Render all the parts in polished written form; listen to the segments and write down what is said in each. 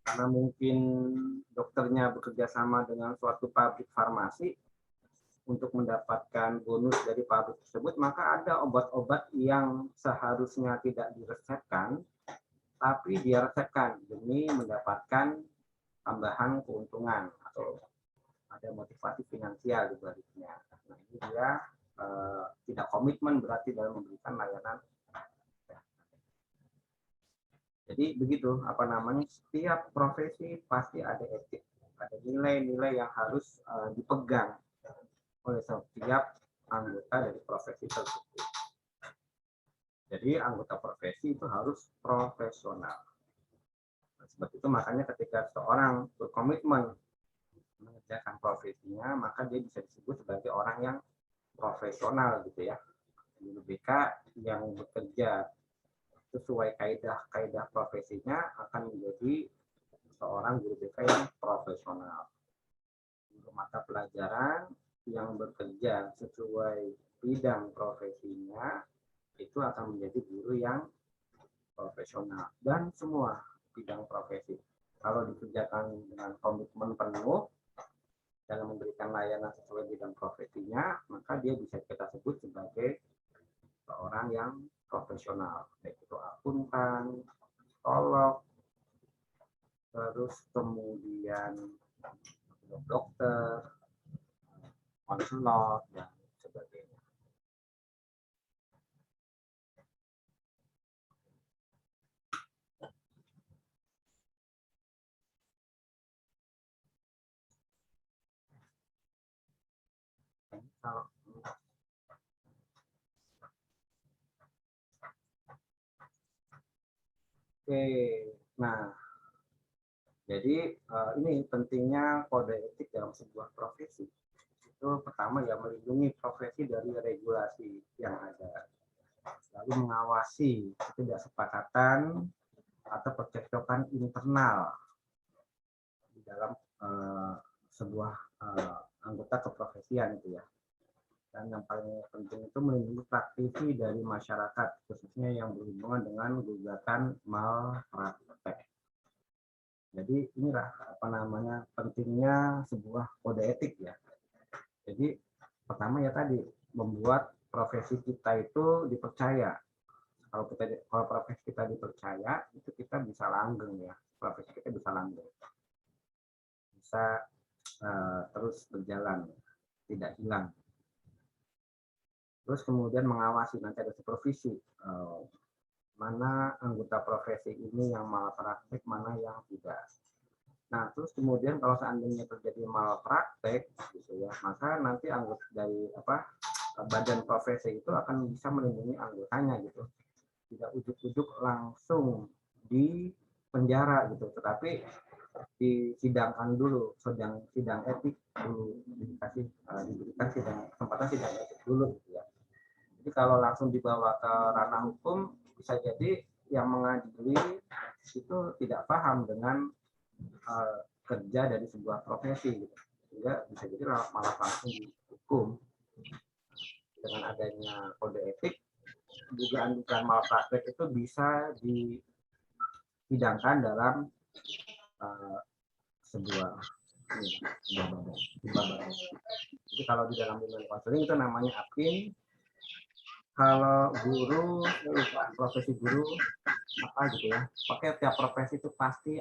karena mungkin dokternya bekerja sama dengan suatu pabrik farmasi untuk mendapatkan bonus dari pabrik tersebut, maka ada obat-obat yang seharusnya tidak diresepkan, tapi dia resepkan demi mendapatkan tambahan keuntungan atau ada motivasi finansial di baliknya. Nah, ini dia tidak komitmen berarti dalam memberikan layanan. Jadi begitu, setiap profesi pasti ada etik, ada nilai-nilai yang harus dipegang oleh setiap anggota dari profesi tersebut. Jadi anggota profesi itu harus profesional. Sebab itu makanya ketika seorang berkomitmen mengerjakan profesinya, maka dia bisa disebut sebagai orang yang profesional gitu ya. Guru BK yang bekerja sesuai kaidah profesinya akan menjadi seorang guru BK yang profesional. Guru mata pelajaran yang bekerja sesuai bidang profesinya itu akan menjadi guru yang profesional. Dan semua bidang profesi, kalau dikerjakan dengan komitmen penuh dalam memberikan layanan sesuai bidang profesinya, maka dia bisa kita sebut sebagai seorang yang profesional, baik itu akuntan, psikolog, terus kemudian dokter, konselor, dan sebagainya. Oke, nah jadi ini pentingnya kode etik dalam sebuah profesi. Itu pertama ya melindungi profesi dari regulasi yang ada, lalu mengawasi ketidaksepakatan atau percekcokan internal di dalam sebuah anggota keprofesian itu ya. Dan yang paling penting itu melindungi praktisi dari masyarakat, khususnya yang berhubungan dengan gugatan malpraktek. Jadi inilah pentingnya sebuah kode etik ya. Jadi pertama ya tadi membuat profesi kita itu dipercaya. Kalau profesi kita dipercaya, itu kita bisa langgeng ya. Profesi kita bisa langgeng, bisa terus berjalan, tidak hilang. Terus kemudian mengawasi, nanti ada supervisi, mana anggota profesi ini yang malpraktek, mana yang tidak. Nah, terus kemudian kalau seandainya terjadi malpraktek, gitu ya, maka nanti anggota dari badan profesi itu akan bisa melindungi anggotanya gitu. Tidak ujuk-ujuk langsung di penjara gitu, tetapi disidangkan dulu, sidang etik dulu, diberikan kesempatan sidang etik dulu gitu ya. Jadi kalau langsung dibawa ke ranah hukum, bisa jadi yang mengadili itu tidak paham dengan kerja dari sebuah profesi gitu. Sehingga bisa jadi malah langsung dihukum. Dengan adanya kode etik, dugaan-dugaan malpraktek itu bisa disidangkan dalam sebuah badan. Jadi kalau di dalam bimbingan konseling itu namanya APIN. Kalau guru, profesi guru apa gitu ya, pakai tiap profesi itu pasti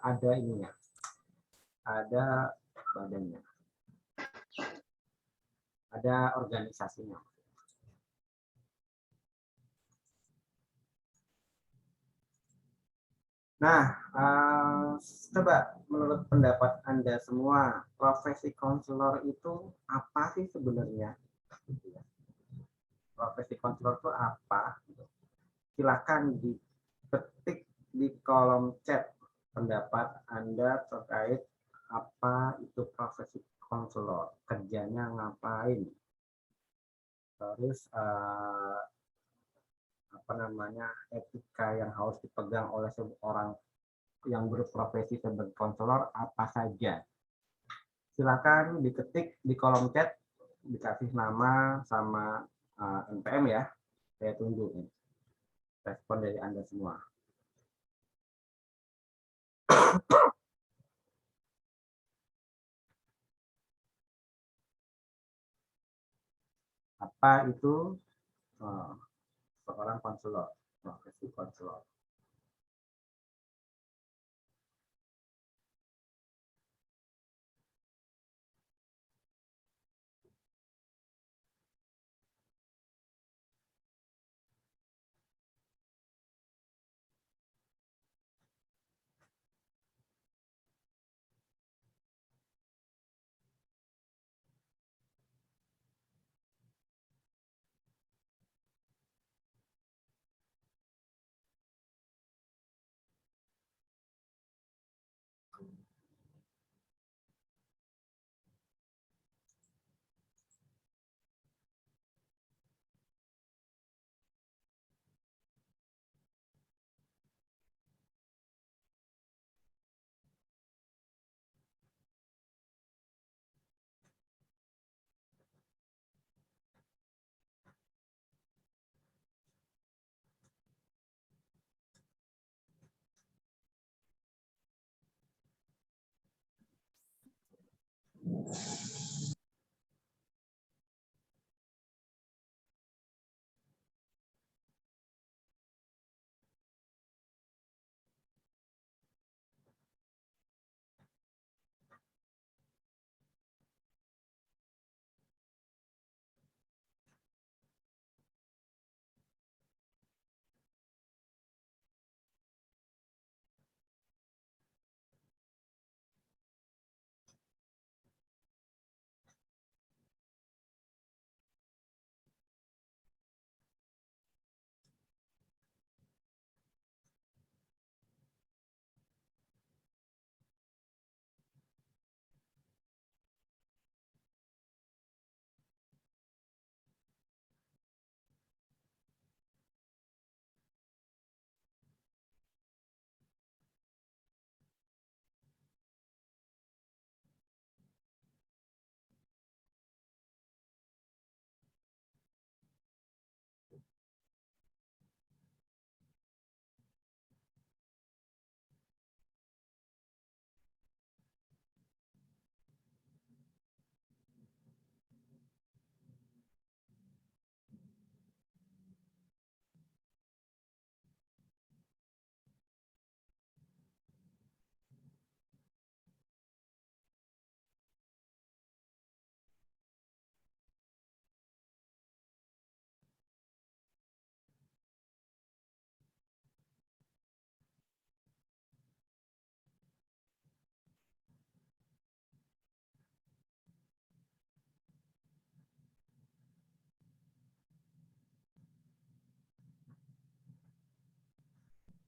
ada ininya, ada badannya, ada organisasinya. Nah, coba menurut pendapat Anda semua, profesi konselor itu apa sih sebenarnya? Profesi konselor itu apa? Silakan diketik di kolom chat pendapat Anda terkait apa itu profesi konselor, kerjanya ngapain, terus etika yang harus dipegang oleh seorang yang berprofesi sebagai konselor apa saja. Silakan diketik di kolom chat, dikasih nama sama NPM ya. Saya tunggu respon dari Anda semua. Apa itu seorang konselor, profesi konselor?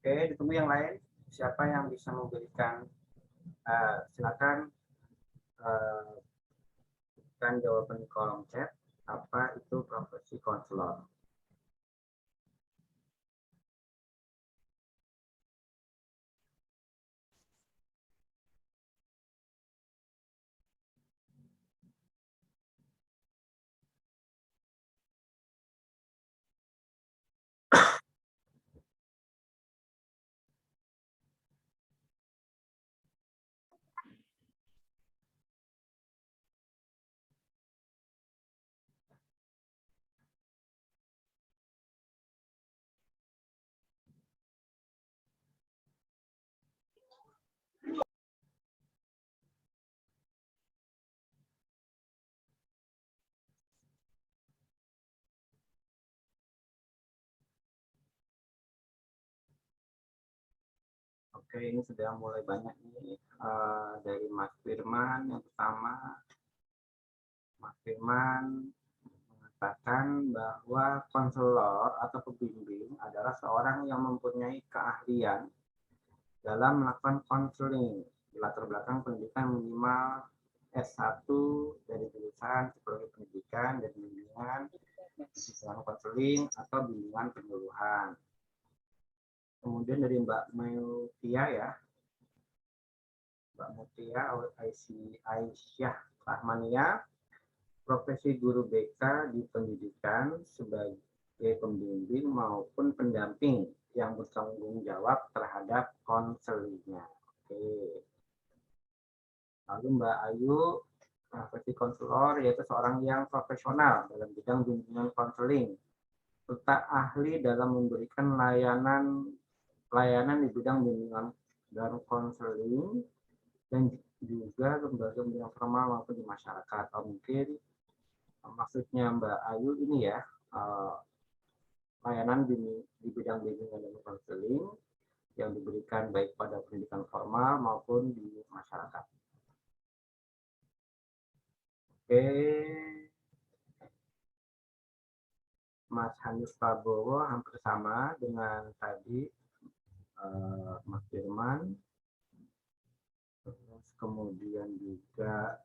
Oke, ditunggu yang lain. Siapa yang bisa memberikan? Silakan berikan jawaban di kolom chat. Apa itu profesi konselor? Oke, ini sudah mulai banyak nih dari Mas Firman. Yang pertama, Mas Firman mengatakan bahwa konselor atau pembimbing adalah seorang yang mempunyai keahlian dalam melakukan konseling di latar belakang pendidikan minimal S1 dari jurusan psikologi pendidikan dan bimbingan, bimbingan konseling atau bimbingan penyuluhan. Kemudian dari Mbak Mutia ya, Mbak Mutia Aisyah Rahmania, profesi guru BK di pendidikan sebagai pembimbing maupun pendamping yang bertanggung jawab terhadap konselingnya. Oke. Lalu Mbak Ayu, profesi konselor yaitu seorang yang profesional dalam bidang bimbingan konseling, serta ahli dalam memberikan layanan di bidang bimbingan dan konseling, dan juga lembaga bimbingan formal maupun di masyarakat. Atau mungkin maksudnya Mbak Ayu ini ya, layanan di bidang bimbingan dan konseling yang diberikan baik pada pendidikan formal maupun di masyarakat. Oke, Mas Hanif Prabowo hampir sama dengan tadi Mas Firman. Terus kemudian juga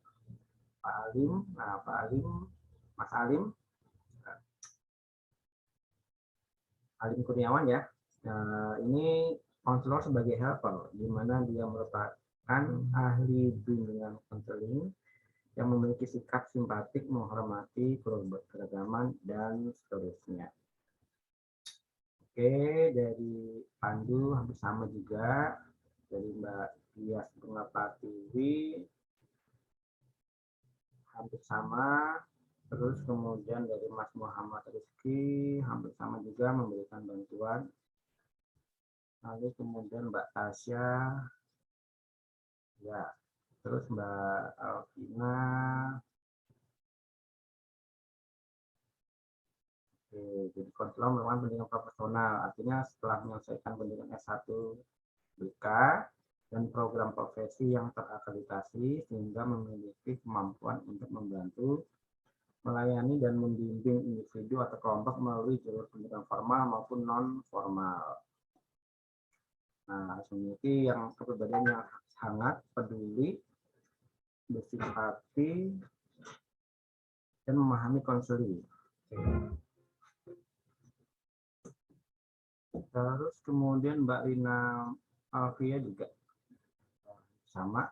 Pak Alim. Nah, Pak Alim, Mas Alim, Alim Kurniawan ya. Ini konselor sebagai helper, di mana dia merupakan ahli bimbingan konseling yang memiliki sikap simpatik, menghormati keragaman, dan seterusnya. Oke, dari Pandu hampir sama juga. Dari Mbak Dias Purnapatiwi hampir sama. Terus kemudian dari Mas Muhammad Rizky hampir sama juga memberikan bantuan. Lalu kemudian Mbak Tasya, ya. Terus Mbak Alvina. Oke, jadi konselor merupakan pendidikan profesional. Artinya setelah menyelesaikan pendidikan S1 BK dan program profesi yang terakreditasi sehingga memiliki kemampuan untuk membantu melayani dan membimbing individu atau kelompok melalui jalur pendidikan formal maupun non formal. Nah, memiliki yang kepribadian yang sangat peduli, bersimpati, dan memahami konseling. Terus kemudian Mbak Rina Alvia juga sama.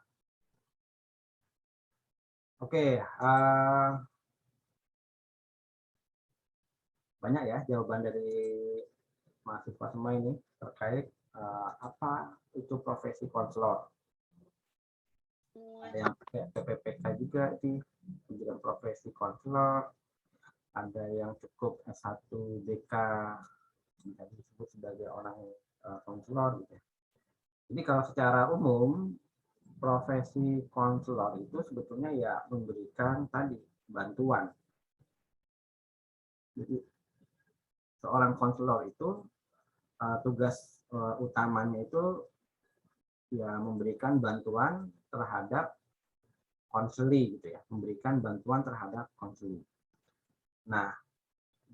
Oke, banyak ya jawaban dari mahasiswa semua ini terkait apa itu profesi konselor. Ada yang pakai PPPK juga sih, pendidikan profesi konselor. Ada yang cukup S1 BK bisa disebut sebagai orang konselor gitu. Jadi kalau secara umum profesi konselor itu sebetulnya ya memberikan tadi bantuan. Jadi seorang konselor itu tugas utamanya itu ya memberikan bantuan terhadap konseli gitu ya, memberikan bantuan terhadap konseli. Nah,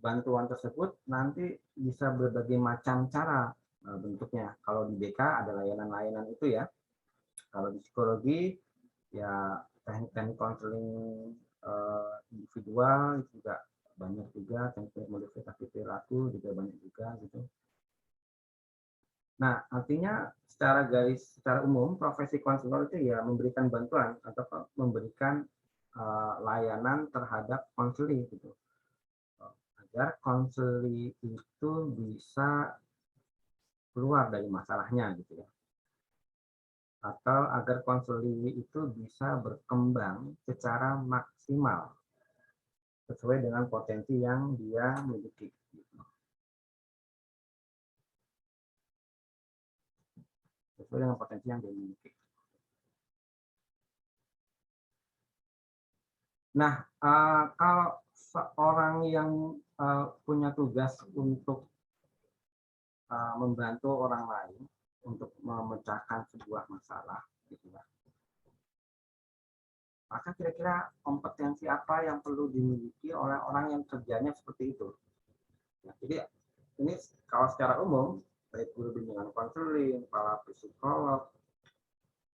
bantuan tersebut nanti bisa berbagai macam cara bentuknya. Kalau di BK ada layanan-layanan itu ya. Kalau di psikologi ya teknik-teknik konseling individual juga banyak juga, teknik modifikasi perilaku juga banyak juga gitu. Nah, artinya secara umum profesi konselor itu ya memberikan bantuan atau memberikan layanan terhadap konseli gitu. Agar konseli itu bisa keluar dari masalahnya gitu ya. Atau agar konseli itu bisa berkembang secara maksimal sesuai dengan potensi yang dia miliki. Sesuai dengan potensi yang dia miliki. Nah, kalau seorang yang punya tugas untuk membantu orang lain untuk memecahkan sebuah masalah, gitu ya. Maka kira-kira kompetensi apa yang perlu dimiliki oleh orang yang kerjanya seperti itu? Nah, jadi ini kalau secara umum, baik guru bimbingan konseling, para psikolog,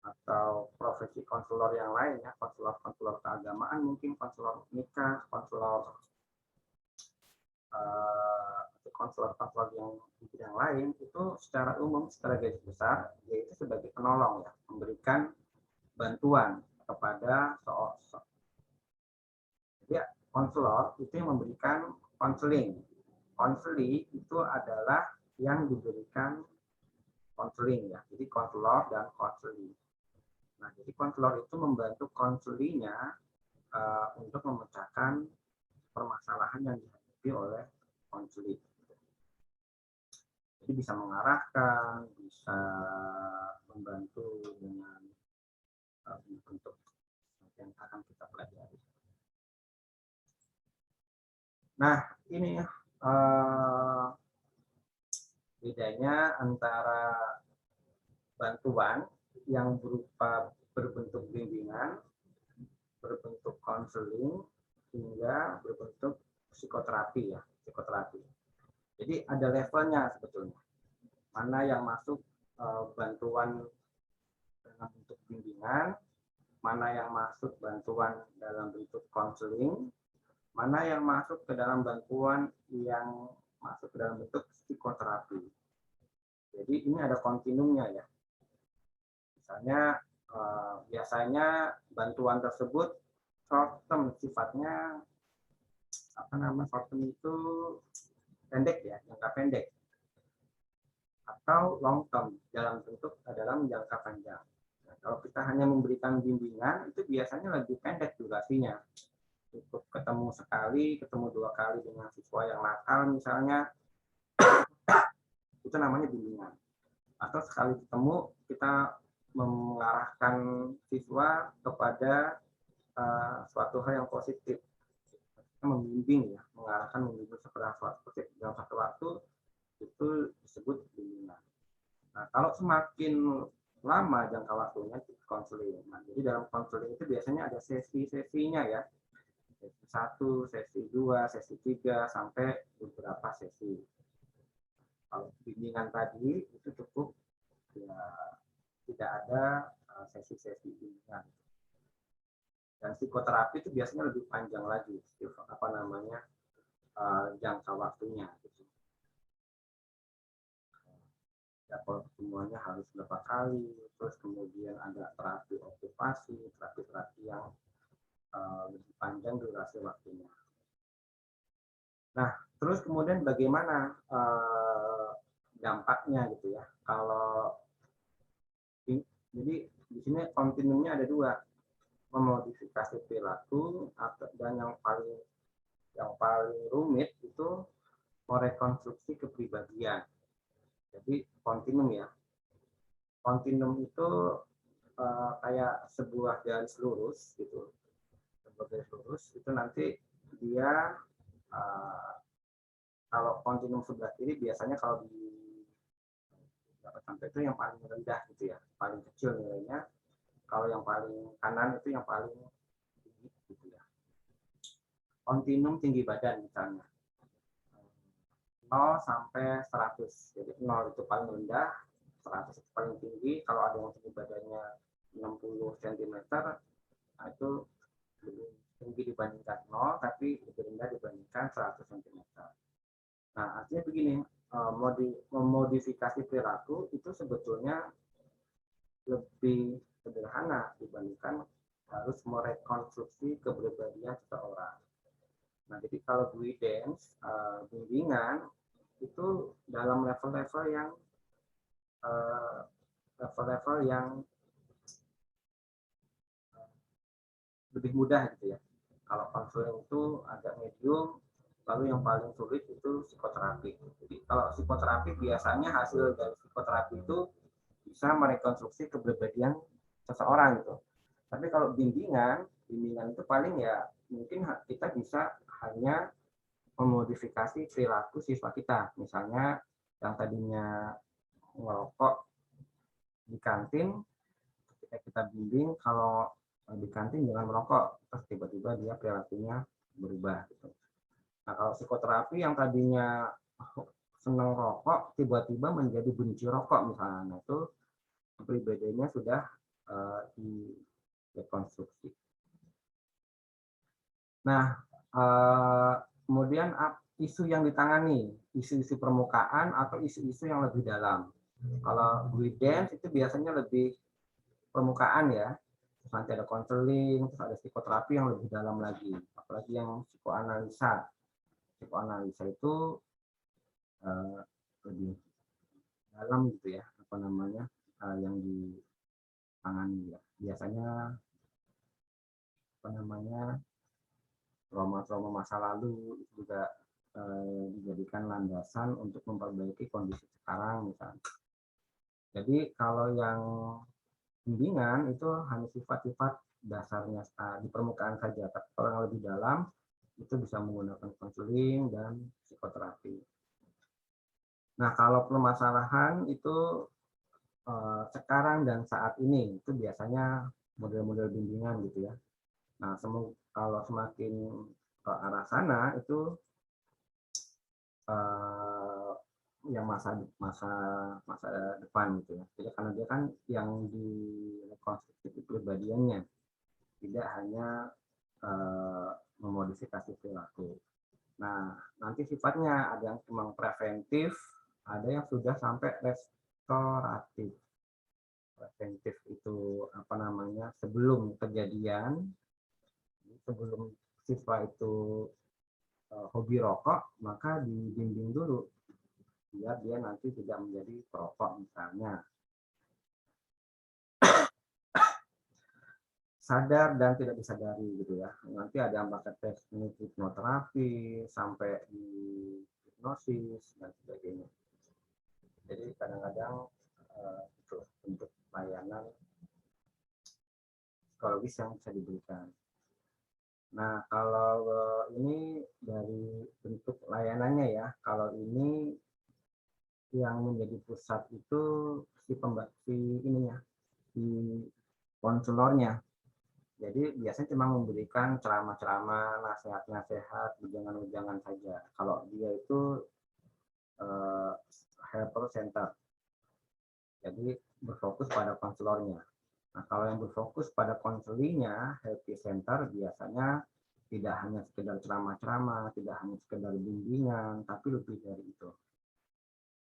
atau profesi konselor yang lain ya, konselor keagamaan mungkin, konselor nikah, konselor konselor yang di bidang lain itu secara umum, secara garis besar yaitu sebagai penolong ya, memberikan bantuan kepada jadi konselor itu yang memberikan konseling. Konseli itu adalah yang diberikan konseling ya. Jadi konselor dan konseling. Nah, jadi konselor itu membantu konselinya untuk memecahkan permasalahan yang dihadapi oleh konseling. Jadi bisa mengarahkan, bisa membantu dengan bentuk yang akan kita pelajari. Nah, ini bedanya antara bantuan yang berupa berbentuk bimbingan, berbentuk konseling, hingga berbentuk psikoterapi ya, psikoterapi. Jadi ada levelnya sebetulnya. Mana yang masuk bantuan dalam bentuk bimbingan, mana yang masuk bantuan dalam bentuk konseling, mana yang masuk ke dalam bantuan yang masuk ke dalam bentuk psikoterapi. Jadi ini ada kontinumnya ya. Misalnya biasanya bantuan tersebut short term sifatnya short term itu pendek ya, jangka pendek, atau long term dalam jangka panjang. Nah, kalau kita hanya memberikan bimbingan itu biasanya lebih pendek durasinya. Cukup ketemu sekali, ketemu 2 kali dengan siswa yang nakal misalnya, itu namanya bimbingan. Atau sekali ketemu kita mengarahkan siswa kepada suatu hal yang positif. Kita membimbing ya, membimbing kepada suatu positif dalam satu waktu, itu disebut bimbingan. Nah, kalau semakin lama jangka waktunya konseling. Nah, jadi dalam konseling itu biasanya ada sesi-sesinya ya. Sesi 1, sesi 2, sesi 3, sampai beberapa sesi. Kalau bimbingan tadi itu cukup ya, tidak ada sesi-sesi bimbingan. Dan psikoterapi itu biasanya lebih panjang lagi, jangka waktunya. Gitu. Ya, kalau pertemuannya harus berapa kali, terus kemudian ada terapi okupasi, terapi yang lebih panjang durasi waktunya. Nah, terus kemudian bagaimana dampaknya gitu ya? Kalau jadi di sini kontinumnya ada 2, memodifikasi perilaku dan yang paling rumit itu merekonstruksi kepribadian. Jadi kontinum ya. Kontinum itu kayak sebuah garis lurus gitu. Sebuah garis lurus itu nanti dia kalau kontinum sebelah kiri biasanya kalau di sampai itu yang paling rendah gitu ya, paling kecil nilainya. Kalau yang paling kanan itu yang paling tinggi gitu ya. Kontinum tinggi badan misalnya 0 sampai 100. Jadi 0 itu paling rendah, 100 itu paling tinggi. Kalau ada yang tinggi badannya 60 cm, nah itu lebih tinggi dibandingkan 0, tapi lebih rendah dibandingkan 100 cm. Nah, artinya begini, memodifikasi perilaku itu sebetulnya lebih sederhana dibandingkan harus merekonstruksi kepribadian seseorang. Nah, jadi kalau guidance, bimbingan itu dalam level-level yang lebih mudah gitu ya. Kalau konseling itu agak medium, lalu yang paling sulit itu psikoterapi. Jadi kalau psikoterapi biasanya hasil dari psikoterapi itu bisa merekonstruksi kepribadian seseorang gitu. Tapi kalau bimbingan itu paling ya mungkin kita bisa hanya memodifikasi perilaku siswa kita. Misalnya yang tadinya ngerokok di kantin, ketika kita bimbing kalau di kantin jangan merokok, terus tiba-tiba dia perilakunya berubah gitu. Nah, kalau psikoterapi yang tadinya senang rokok tiba-tiba menjadi benci rokok misalnya, itu kepribadiannya sudah direkonstruksi. Nah, kemudian isu yang ditangani, isu-isu permukaan atau isu-isu yang lebih dalam. Kalau guidance itu biasanya lebih permukaan ya. Terus nanti ada konseling, terus ada psikoterapi yang lebih dalam lagi. Apalagi yang psikoanalisa. Psikoanalisa itu lebih dalam gitu ya. apa namanya yang ditangani ya. Biasanya apa namanya trauma-trauma masa lalu juga dijadikan landasan untuk memperbaiki kondisi sekarang misalnya. Jadi kalau yang bimbingan itu hanya sifat-sifat dasarnya di permukaan saja, tapi kalau yang lebih dalam itu bisa menggunakan konseling dan psikoterapi. Nah, kalau permasalahan itu sekarang dan saat ini itu biasanya model-model bimbingan gitu ya. Nah, kalau semakin ke arah sana itu yang masa depan gitu ya. Jadi karena dia kan yang di rekonstruksi kepribadiannya, tidak hanya memodifikasi perilaku. Nah, nanti sifatnya ada yang memang preventif, ada yang sudah sampai restoratif. Preventif itu apa namanya sebelum kejadian, sebelum siswa itu hobi rokok, maka dibimbing dulu biar dia nanti tidak menjadi perokok misalnya. Sadar dan tidak disadari gitu ya. Nanti ada yang pakai teknik hipnoterapi sampai di hipnosis dan sebagainya. Jadi kadang-kadang itu untuk layanan psikologis yang bisa diberikan. Nah, kalau ini dari bentuk layanannya ya, kalau ini yang menjadi pusat itu si ininya, si konselornya. Jadi biasanya cuma memberikan ceramah-ceramah, nasihat-nasihat, ujangan-ujangan saja. Kalau dia itu helper center, jadi berfokus pada konselornya. Nah, kalau yang berfokus pada konselingnya, happy center biasanya tidak hanya sekedar ceramah-ceramah, tidak hanya sekedar bimbingan, tapi lebih dari itu.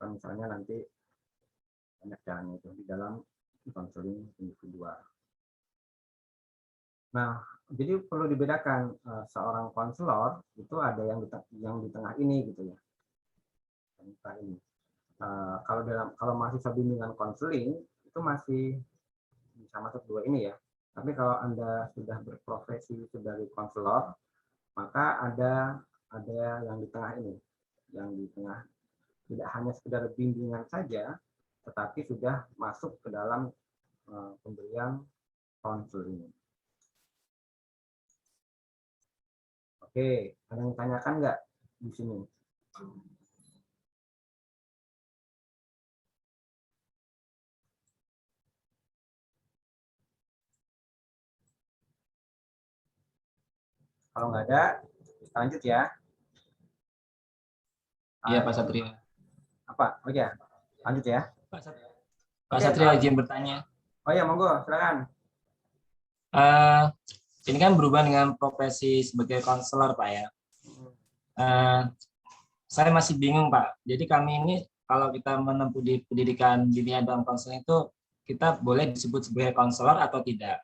Misalnya nanti banyak caranya itu di dalam konseling individual. Nah, jadi perlu dibedakan seorang konselor itu ada yang di tengah ini gitu ya. Ini. Kalau mahasiswa bimbingan konseling itu masih bisa masuk dua ini ya. Tapi kalau Anda sudah berprofesi sebagai konselor, maka ada yang di tengah ini, yang di tengah tidak hanya sekedar bimbingan saja, tetapi sudah masuk ke dalam pemberian konseling. Oke, ada yang tanyakan nggak di sini? Kalau nggak ada, lanjut ya. Iya, Pak Satria. Apa? Oh ya, lanjut ya. Pak Satria izin bertanya. Oh ya, monggo, silakan. Ini kan berubah dengan profesi sebagai konselor, Pak ya. Saya masih bingung, Pak. Jadi kami ini kalau kita menempuh di pendidikan bimbingan dan konseling itu kita boleh disebut sebagai konselor atau tidak?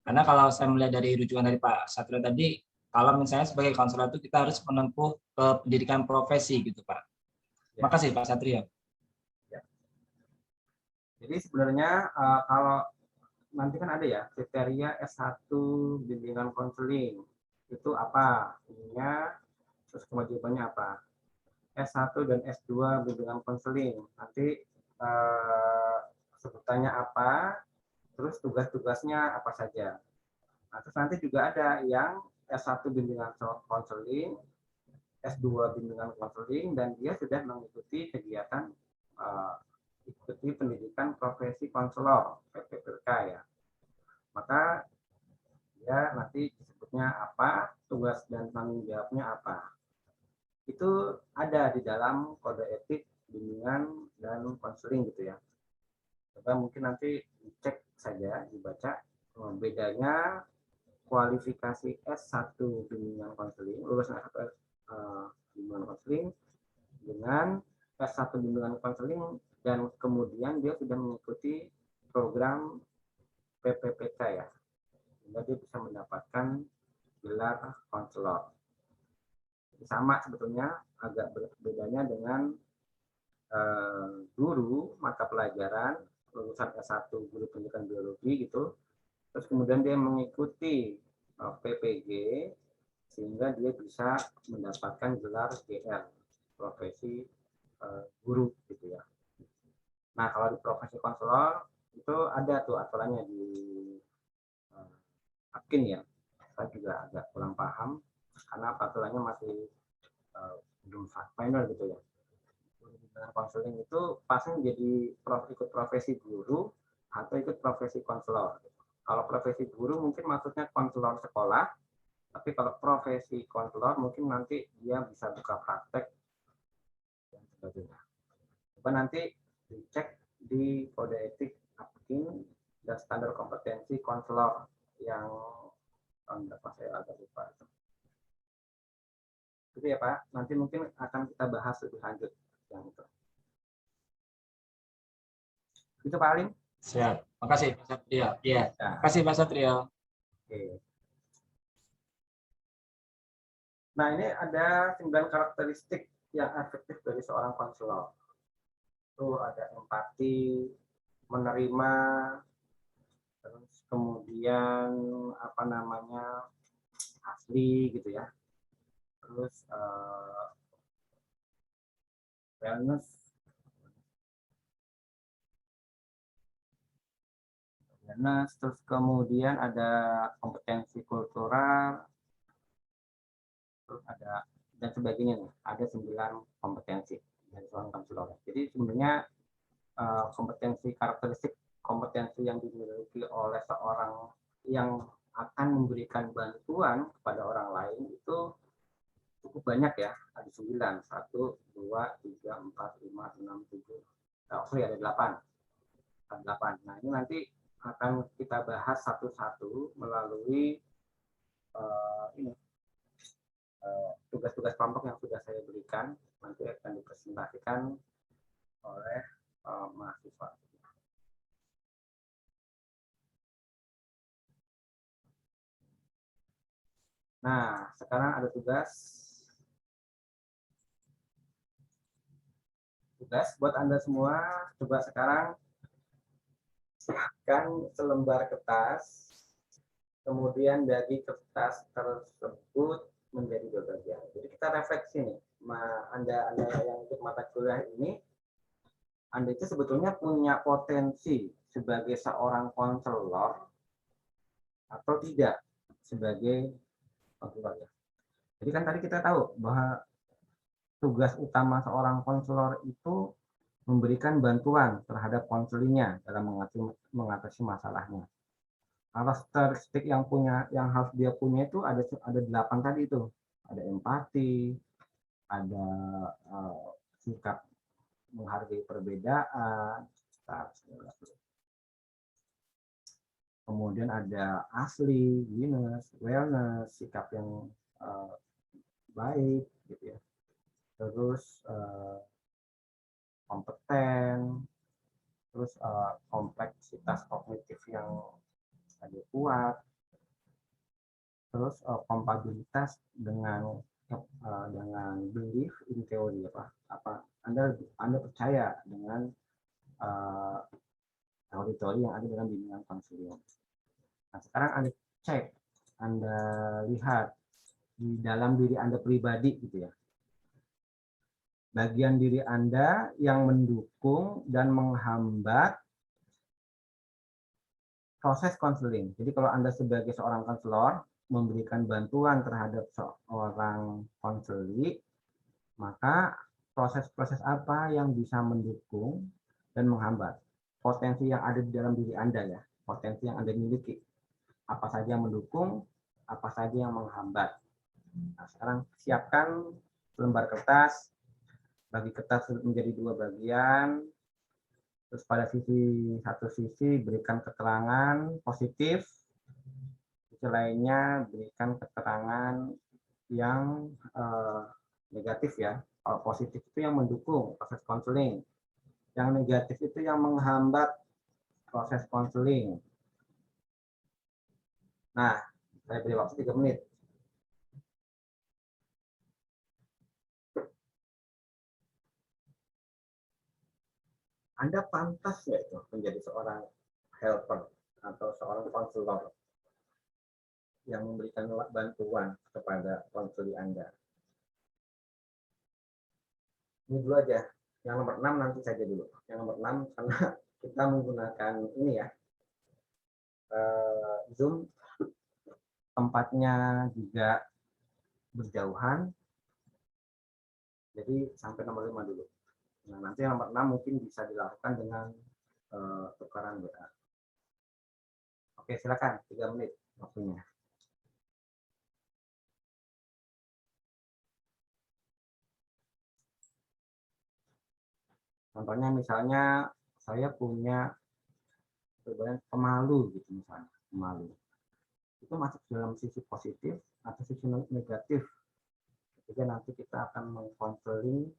Karena kalau saya melihat dari rujukan dari Pak Satria tadi, kalau misalnya sebagai konselor itu kita harus menempuh pendidikan profesi gitu, Pak. Ya. Makasih Pak Satria. Ya. Jadi sebenarnya kalau nanti kan ada ya kriteria S1 bimbingan konseling itu apa ininya, terus kewajibannya apa. S1 dan S2 bimbingan konseling nanti sebutannya apa, terus tugas-tugasnya apa saja. Nah, terus nanti juga ada yang S1 bimbingan konseling, S2 bimbingan konseling, dan dia sudah mengikuti kegiatan ikuti pendidikan profesi konselor PPPK ya. Maka dia nanti disebutnya apa, tugas dan tanggung jawabnya apa. Itu ada di dalam kode etik bimbingan dan konseling gitu ya. Coba mungkin nanti dicek saja, dibaca bedanya kualifikasi S1 bimbingan konseling, lulusan S1 bimbingan konseling dengan S1 bimbingan konseling dan kemudian dia sudah mengikuti program PPPK ya. Sehingga dia bisa mendapatkan gelar konselor. Sama sebetulnya, agak bedanya dengan guru mata pelajaran lulusan S1 guru pendidikan biologi gitu, terus kemudian dia mengikuti PPG sehingga dia bisa mendapatkan gelar GR, profesi guru gitu ya. Nah, kalau di profesi konselor itu ada tuh aturannya di Apkin ya. Saya juga agak kurang paham karena aturannya masih belum final gitu ya. Dengan konseling itu pasti menjadi ikut profesi guru atau ikut profesi konselor. Kalau profesi guru mungkin maksudnya konselor sekolah, tapi kalau profesi konselor mungkin nanti dia bisa buka praktek dan sebagainya. Coba nanti dicek di kode etik Apkin dan standar kompetensi konselor yang berapa saya agak lupa itu. Itu ya Pak, nanti mungkin akan kita bahas lebih lanjut yang itu. Itu paling. Siap. Makasih Pak Satrio. Iya. Ya. Makasih Pak Satrio. Oke. Nah, ini ada 9 karakteristik yang efektif dari seorang konselor. Itu ada empati, menerima, terus kemudian apa namanya asli gitu ya, terus wellness, terus kemudian ada kompetensi kultural, terus ada dan sebagainya nih. Ada 9 kompetensi dari seorang konselor. Jadi sebenarnya kompetensi karakteristik kompetensi yang dimiliki oleh seorang yang akan memberikan bantuan kepada orang lain itu cukup banyak ya. Ada 9, 1, 2, 3, 4, 5, 6, 7. Oh, sorry, ada 8. Nah, ini nanti akan kita bahas satu-satu melalui tugas-tugas kelompok yang sudah saya berikan. Nanti akan dipresentasikan oleh mahasiswa. Nah, sekarang ada tugas buat Anda semua. Coba sekarang siapkan selembar kertas, kemudian dari kertas tersebut menjadi 2 bagian. Jadi kita refleksi nih, Anda yang ikut mata kuliah ini, Anda itu sebetulnya punya potensi sebagai seorang konselor atau tidak sebagai konselor ya. Jadi kan tadi kita tahu bahwa tugas utama seorang konselor itu memberikan bantuan terhadap konselingnya dalam mengatasi masalahnya. Karakteristik yang harus dia punya itu ada 8 tadi itu. Ada empati, ada sikap menghargai perbedaan, kemudian ada asli, wellness, sikap yang baik, gitu ya. Terus kompeten, terus kompleksitas kognitif yang kuat, terus kompatibilitas dengan belief in teori apa Anda percaya dengan teori-teori yang ada dalam bimbingan konseling. Nah, sekarang Anda cek, Anda lihat di dalam diri Anda pribadi gitu ya. Bagian diri Anda yang mendukung dan menghambat proses konseling. Jadi kalau Anda sebagai seorang konselor memberikan bantuan terhadap seorang konseli, maka proses-proses apa yang bisa mendukung dan menghambat potensi yang ada di dalam diri Anda ya, potensi yang Anda miliki. Apa saja yang mendukung, apa saja yang menghambat. Nah, sekarang siapkan lembar kertas, bagi kertas menjadi 2 bagian. Terus pada satu sisi berikan keterangan positif, sisi lainnya berikan keterangan yang negatif ya. Kalau positif itu yang mendukung proses konseling, yang negatif itu yang menghambat proses konseling. Nah, saya beri waktu 3 menit. Anda pantas nggak itu menjadi seorang helper atau seorang konselor yang memberikan bantuan kepada konsuli Anda? Ini dulu aja. Yang nomor 6 nanti saja dulu. Yang nomor 6 karena kita menggunakan ini ya, Zoom, tempatnya juga berjauhan. Jadi sampai nomor 5 dulu. Nah, nanti yang nomor 6 mungkin bisa dilakukan dengan tukaran WA. Oke, silakan 3 menit waktunya. Contohnya misalnya saya punya pemalu gitu misalnya, pemalu. Itu masuk dalam sisi positif atau sisi negatif. Ketika nanti kita akan mengkonseling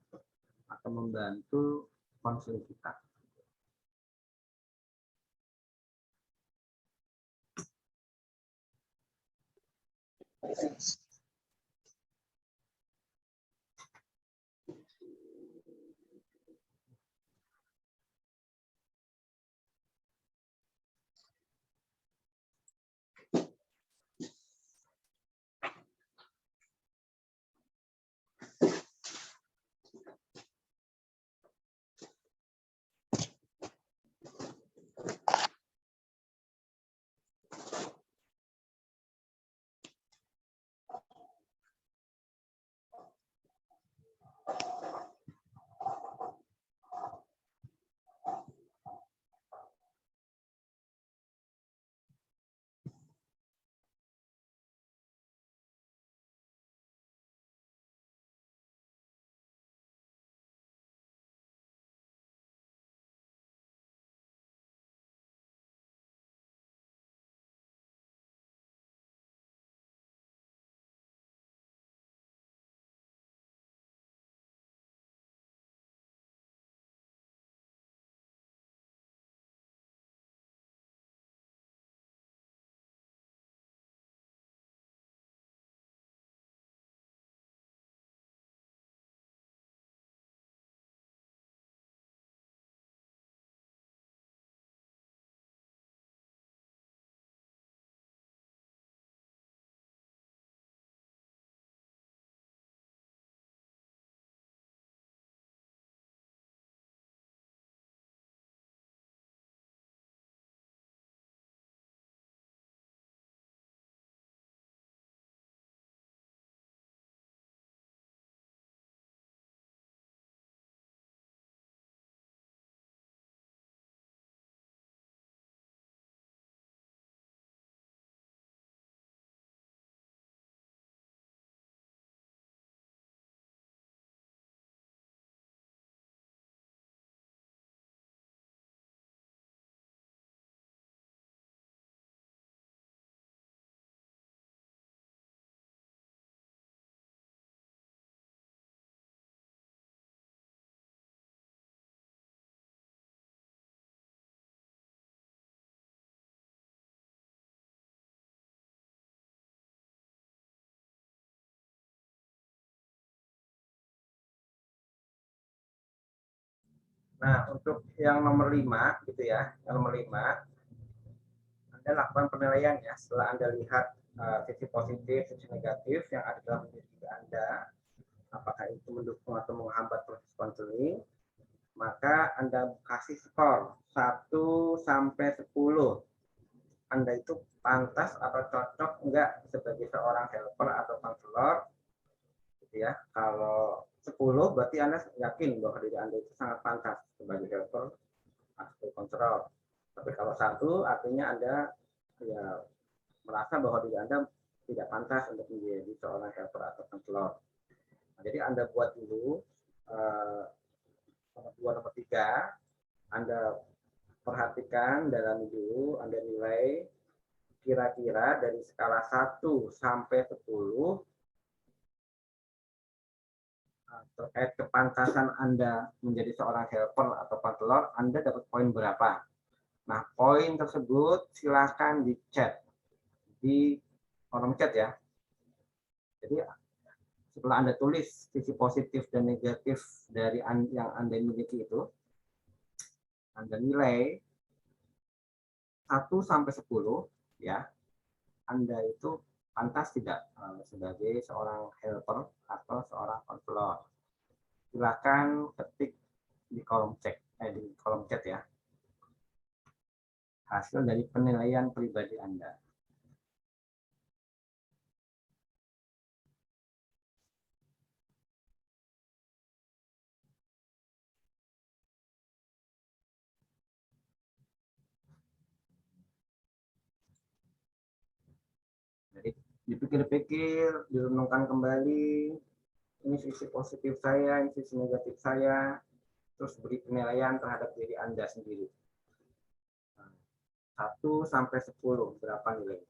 atau membantu konseling kita. Nah, untuk yang nomor 5 gitu ya, yang nomor 5, Anda lakukan penilaian ya, setelah Anda lihat sisi positif, sisi negatif yang ada dalam diri Anda, apakah itu mendukung atau menghambat proses konseling, maka Anda kasih skor 1 sampai 10. Anda itu pantas atau cocok enggak sebagai seorang helper atau konselor, gitu ya. Kalau 10 berarti Anda yakin bahwa diri Anda itu sangat pantas sebagai helper atau konselor. Tapi kalau 1 artinya Anda ya merasa bahwa diri Anda tidak pantas untuk menjadi seorang helper atau konselor. Nah, jadi Anda buat dulu nomor 2, nomor 3, Anda perhatikan, dalami dulu, Anda nilai kira-kira dari skala 1 sampai 10 terkait kepantasan Anda menjadi seorang helper atau konselor, Anda dapat poin berapa. Nah, poin tersebut silakan di-chat di kolom chat ya. Jadi setelah Anda tulis sisi positif dan negatif dari yang Anda miliki itu, Anda nilai 1 sampai 10 ya, Anda itu pantas tidak sebagai seorang helper atau seorang konselor. Silakan ketik di kolom chat ya, hasil dari penilaian pribadi Anda. Jadi dipikir-pikir, direnungkan kembali, ini sisi positif saya, ini sisi negatif saya, terus beri penilaian terhadap diri Anda sendiri. 1 sampai 10, berapa nilai?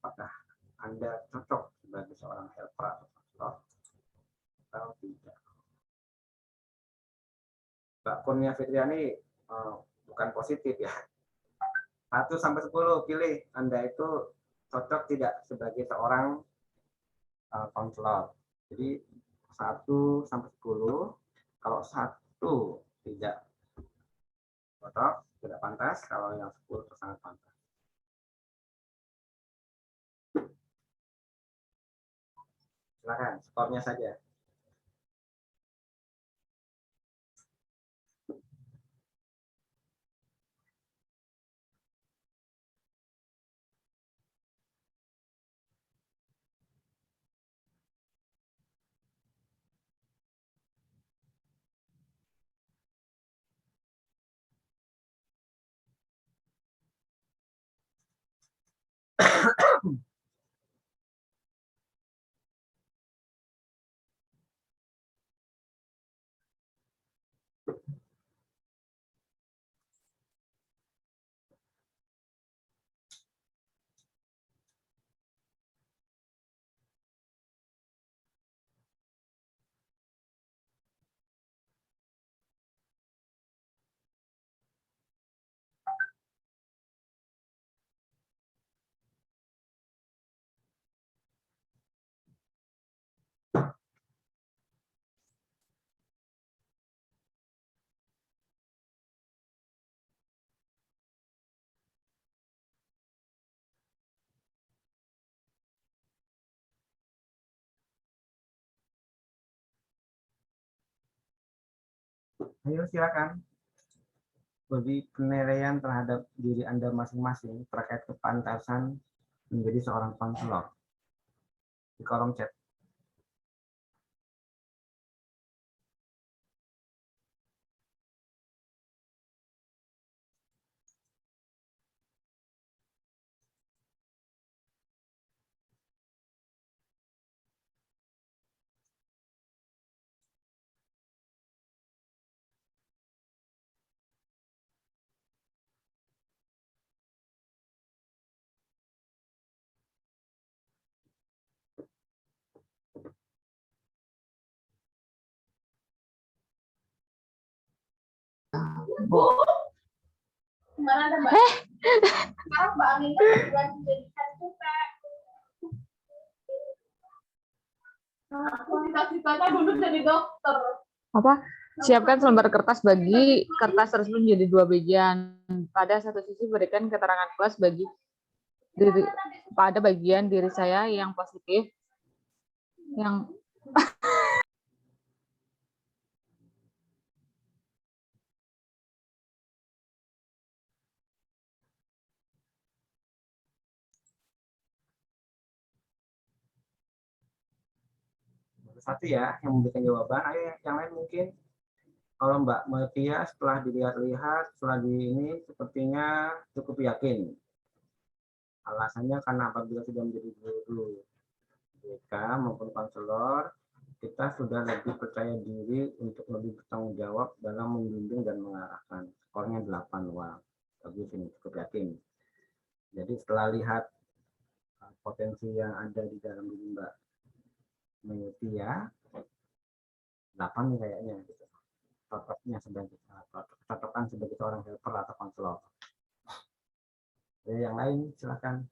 Apakah Anda cocok sebagai seorang helper atau konselor atau tidak? Mbak Kurnia Fitriani bukan positif ya. 1 sampai 10, pilih Anda itu cocok tidak sebagai seorang konselor. Jadi 1 sampai 10, kalau 1 tidak cocok, tidak pantas, kalau yang 10 itu sangat pantas. Silakan, skornya saja. Ayo silakan. Beri penilaian terhadap diri Anda masing-masing terkait kepantasan menjadi seorang konselor di kolom chat. Mana ada Mbak? Sekarang Mbak Aminah bukan dijadikan juga. Aku cita-citanya dulu jadi dokter. Apa? Siapkan selembar kertas bagi kertas tersebut menjadi 2 bagian. Pada satu sisi berikan keterangan kelas bagi diri, pada bagian diri saya yang positif, yang Satu ya yang memberikan jawaban. Ayo yang lain mungkin. Kalau Mbak Meltia setelah dilihat-lihat, setelah di ini sepertinya cukup yakin. Alasannya karena apabila sudah menjadi guru BK maupun konselor, kita sudah lebih percaya diri untuk lebih bertanggung jawab dalam membimbing dan mengarahkan. Skornya 8, wah, bagus ini, cukup yakin. Jadi setelah lihat potensi yang ada di dalam diri Mbak Meltia, 8 nih kayaknya. Gitu. Cocokan sebagai seorang helper atau konselor. Yang lain silakan.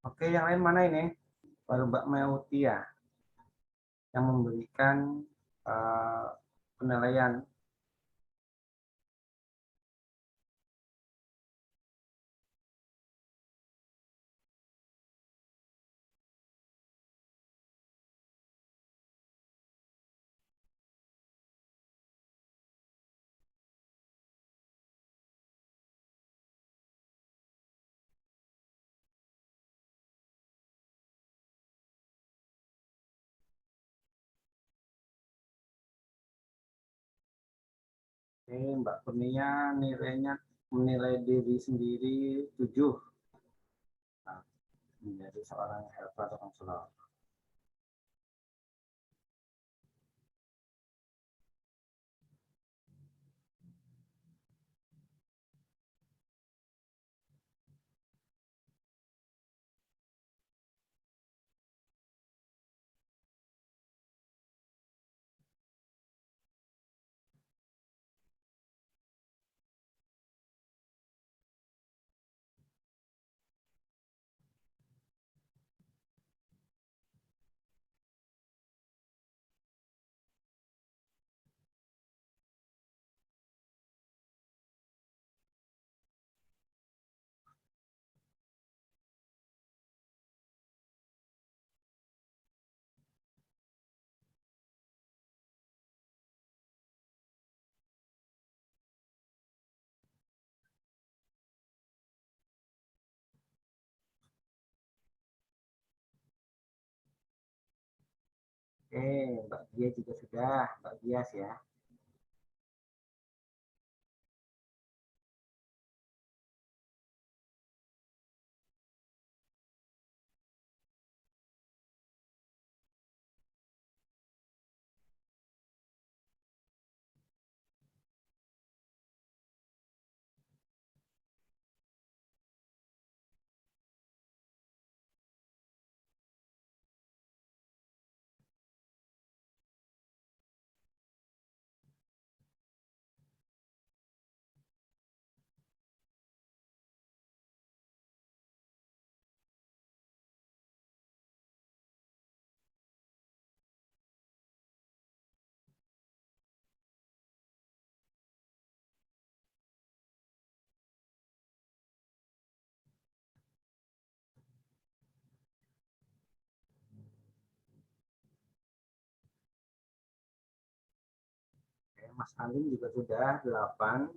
Oke, yang lain mana ini? Baru Mbak Meutia yang memberikan penilaian. Oke, Mbak Kurnia nilainya menilai diri sendiri 7. Nah, menjadi seorang helper atau konselor. Oke, Mbak Dia juga sudah, Mbak Dias ya. Oke, Mas Alim juga sudah 8.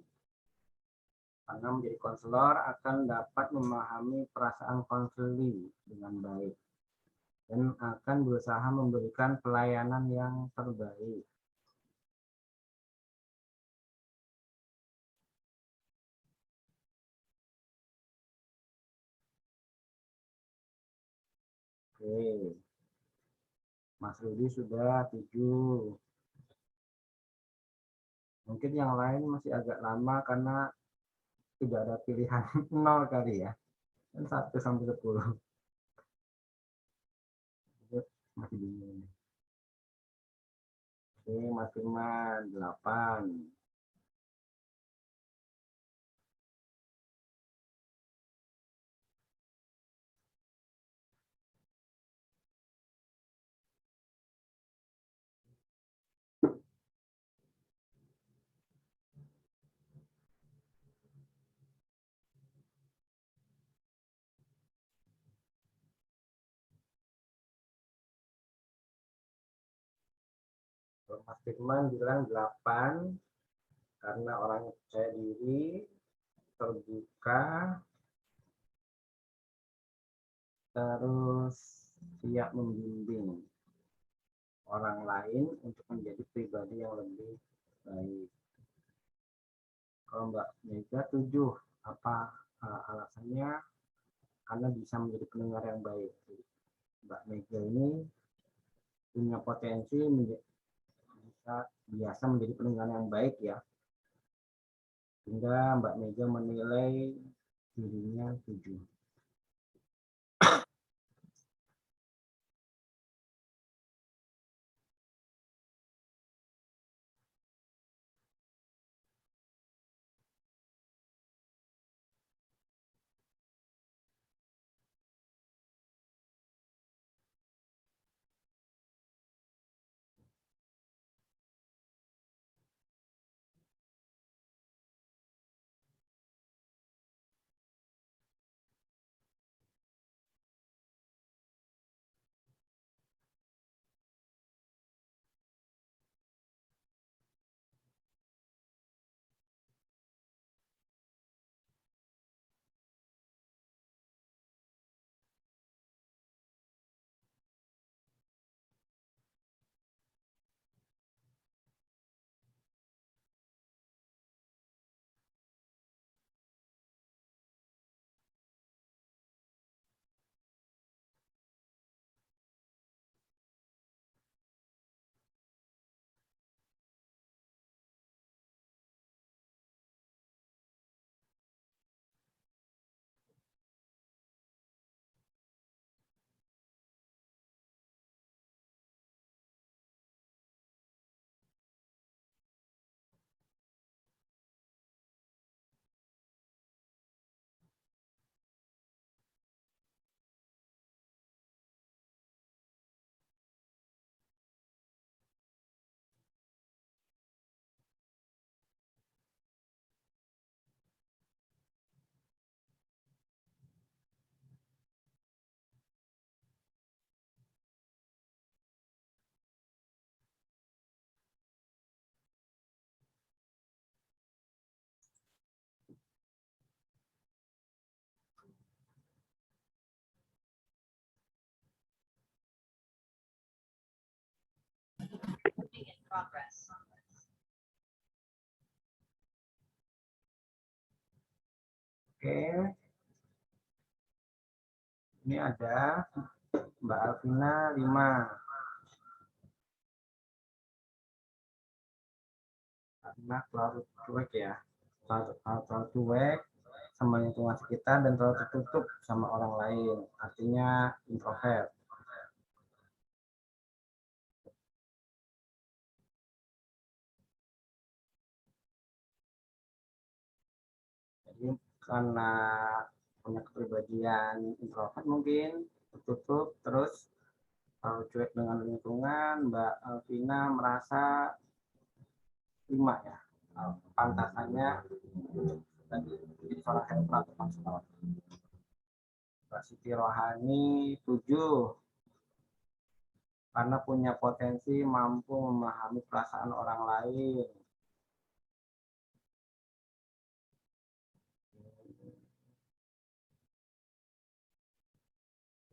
Karena menjadi konselor akan dapat memahami perasaan konseling dengan baik dan akan berusaha memberikan pelayanan yang terbaik. Oke, Mas Rudi sudah 7. Mungkin yang lain masih agak lama karena tidak ada pilihan 0 kali ya. Dan 1 sampai 10. Masih bingung. Oke, Mas Firman 8. Mas Firman bilang 8 karena orangnya percaya diri, terbuka, terus siap membimbing orang lain untuk menjadi pribadi yang lebih baik. Kalau Mbak Mega 7, apa alasannya? Karena bisa menjadi pendengar yang baik. Mbak Mega ini punya potensi bisa biasa menjadi pendengar yang baik ya. Sehingga Mbak Mega menilai dirinya 7. Oke, ini ada Mbak Alvina 5. Karena terlalu cuek ya, terlalu cuek sama lingkungan sekitar dan terlalu tertutup sama orang lain, artinya introvert. Jadi karena punya kepribadian introvert mungkin, tertutup, terus terlalu cuek dengan lingkungan, Mbak Alvina merasa 5 ya, pantasannya tadi jadi seorang helper atau konselor. Mbak Siti Rohani 7, karena punya potensi mampu memahami perasaan orang lain.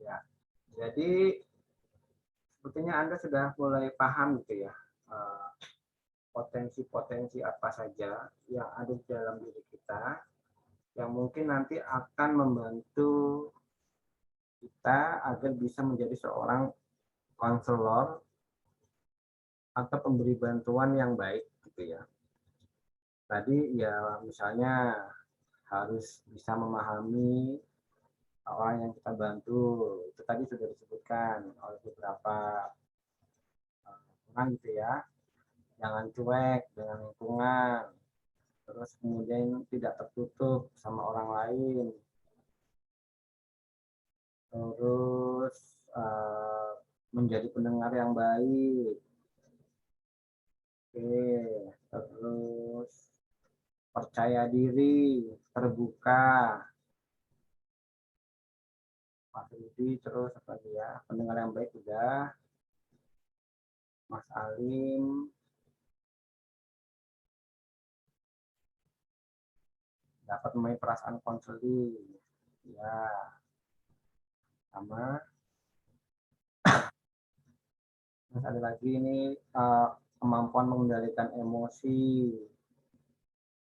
Ya, jadi sepertinya Anda sudah mulai paham gitu ya, potensi-potensi apa saja yang ada di dalam diri kita yang mungkin nanti akan membantu kita agar bisa menjadi seorang konselor atau pemberi bantuan yang baik gitu ya. Tadi ya misalnya harus bisa memahami orang yang kita bantu, itu tadi sudah disebutkan oleh beberapa orang gitu ya. Jangan cuek dengan lingkungan, terus kemudian tidak tertutup sama orang lain, terus menjadi pendengar yang baik. Oke, terus percaya diri, terbuka. Mas Rudi, terus apa dia? Pendengar yang baik sudah. Mas Alim, dapat memahami perasaan konseling. Ya, sama. Terus ada lagi ini kemampuan mengendalikan emosi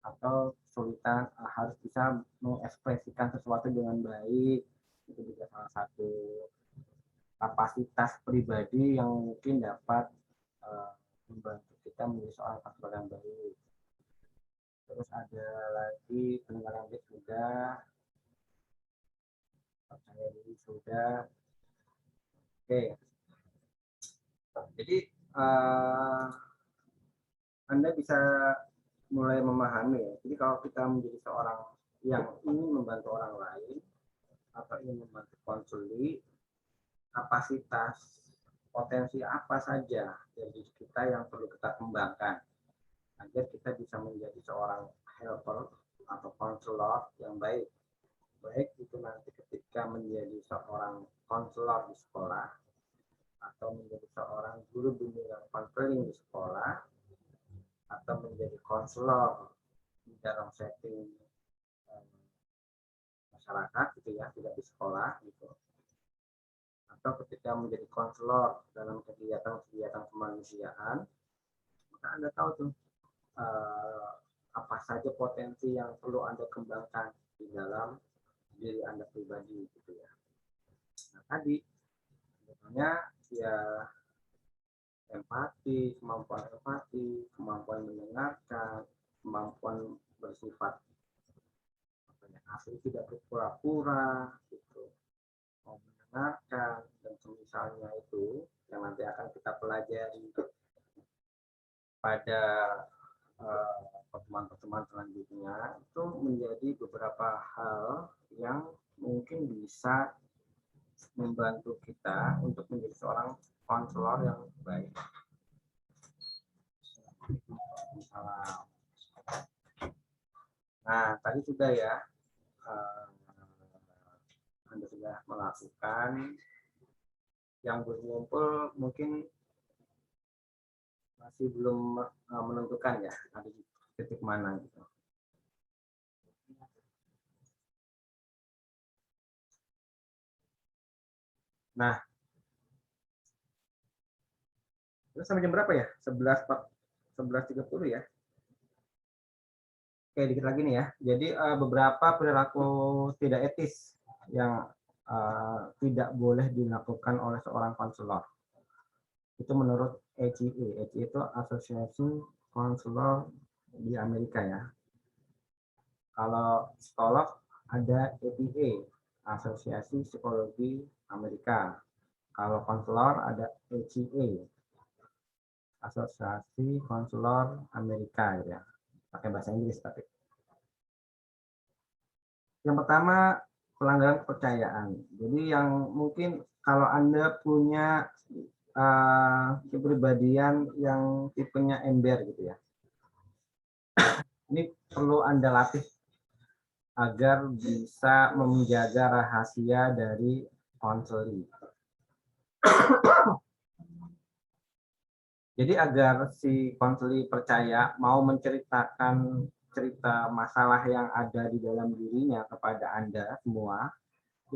atau kesulitan harus bisa mengekspresikan sesuatu dengan baik. Itu juga salah satu kapasitas pribadi yang mungkin dapat membantu kita menjadi seorang konselor yang baik. Terus ada lagi pendengar yang baik sudah, percaya diri sudah. Oke, jadi Anda bisa mulai memahami ya. Jadi kalau kita menjadi seorang yang ingin membantu orang lain atau ingin membantu konsuli, kapasitas potensi apa saja dari kita yang perlu kita kembangkan agar kita bisa menjadi seorang helper atau konselor yang baik. Baik itu nanti ketika menjadi seorang konselor di sekolah atau menjadi seorang guru bimbingan konseling di sekolah atau menjadi konselor di dalam setting masyarakat gitu ya, tidak di sekolah gitu, atau ketika menjadi konselor dalam kegiatan-kegiatan kemanusiaan, maka Anda tahu tuh apa saja potensi yang perlu Anda kembangkan di dalam diri Anda pribadi gitu ya. Nah tadi sebetulnya ya empati, kemampuan mendengarkan, kemampuan bersifat asli tidak berpura-pura gitu, mau mendengarkan dan semisalnya itu yang nanti akan kita pelajari pada pertemuan-pertemuan selanjutnya, itu menjadi beberapa hal yang mungkin bisa membantu kita untuk menjadi seorang konselor yang baik. Nah, tadi sudah ya, Anda sudah melakukan, yang berkumpul mungkin masih belum menentukan ya, ada di titik mana gitu. Nah, Terus sampai jam berapa ya? 11.30 ya. Oke, dikit lagi nih ya. Jadi beberapa perilaku tidak etis yang tidak boleh dilakukan oleh seorang konselor. Itu menurut ACE. ACE itu Association Counselor di Amerika ya. Kalau psikolog ada APA, Asosiasi Psikologi Amerika. Kalau konselor ada ACA, Asosiasi Konselor Amerika ya. Pakai bahasa Inggris tapi. Yang pertama, pelanggaran kepercayaan. Jadi yang mungkin kalau Anda punya kepribadian yang tipenya ember gitu ya. Ini perlu Anda latih agar bisa menjaga rahasia dari konseling. Jadi agar si konseling percaya mau menceritakan cerita masalah yang ada di dalam dirinya kepada Anda semua,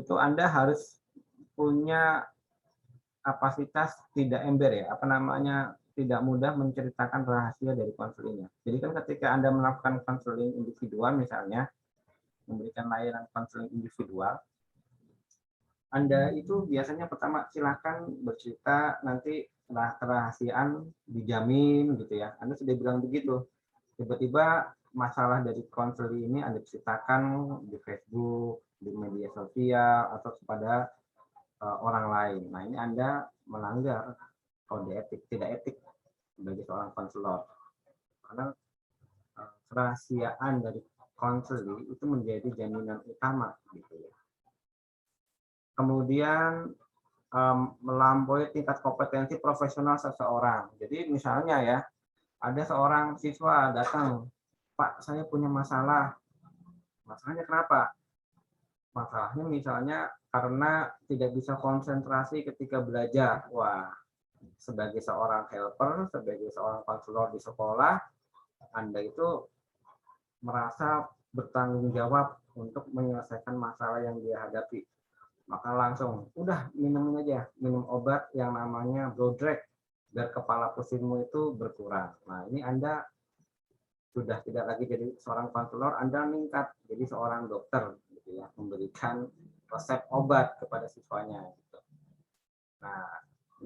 itu Anda harus punya kapasitas tidak ember ya, apa namanya, tidak mudah menceritakan rahasia dari konselingnya. Jadi kan ketika Anda melakukan konseling individual misalnya, memberikan layanan konseling individual, Anda itu biasanya pertama silakan bercerita, nanti kerahasiaan dijamin gitu ya. Anda sudah bilang begitu. Tiba-tiba masalah dari konseling ini Anda ceritakan di Facebook, di media sosial, atau kepada orang lain. Nah, ini Anda melanggar kode etik, tidak etik sebagai seorang konselor. Karena kerahasiaan dari konseling itu menjadi jaminan utama gitu ya. Kemudian melampaui tingkat kompetensi profesional seseorang. Jadi misalnya ya, ada seorang siswa datang, Pak, saya punya masalah. Masalahnya kenapa? Masalahnya misalnya karena tidak bisa konsentrasi ketika belajar. Wah, sebagai seorang helper, sebagai seorang konselor di sekolah, Anda itu merasa bertanggung jawab untuk menyelesaikan masalah yang dia hadapi. Maka langsung, udah minumin aja, minum obat yang namanya Brodreg, biar kepala pusingmu itu berkurang. Nah, ini Anda sudah tidak lagi jadi seorang konselor, Anda meningkat jadi seorang dokter, gitu ya, memberikan resep obat kepada siswanya. Gitu. Nah,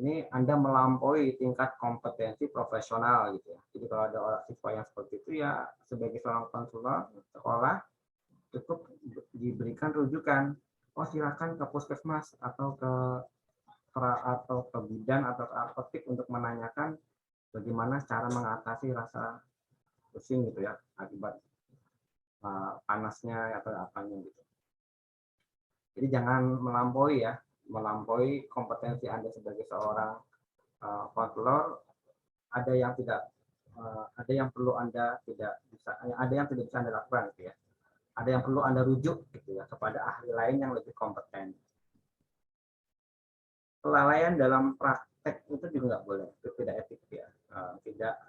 ini Anda melampaui tingkat kompetensi profesional, gitu ya. Jadi kalau ada orang siswa yang seperti itu ya, sebagai seorang konselor sekolah cukup diberikan rujukan. Oh, silakan ke puskesmas atau ke bidan atau ke apotek untuk menanyakan bagaimana cara mengatasi rasa pusing gitu ya akibat panasnya atau apanya gitu. Jadi jangan melampaui kompetensi Anda sebagai seorang konselor. Ada yang perlu Anda tidak bisa, ada yang tidak bisa Anda lakukan gitu ya. Ada yang perlu Anda rujuk gitu ya kepada ahli lain yang lebih kompeten. Kelalaian dalam praktek itu juga nggak boleh, itu tidak etik ya, tidak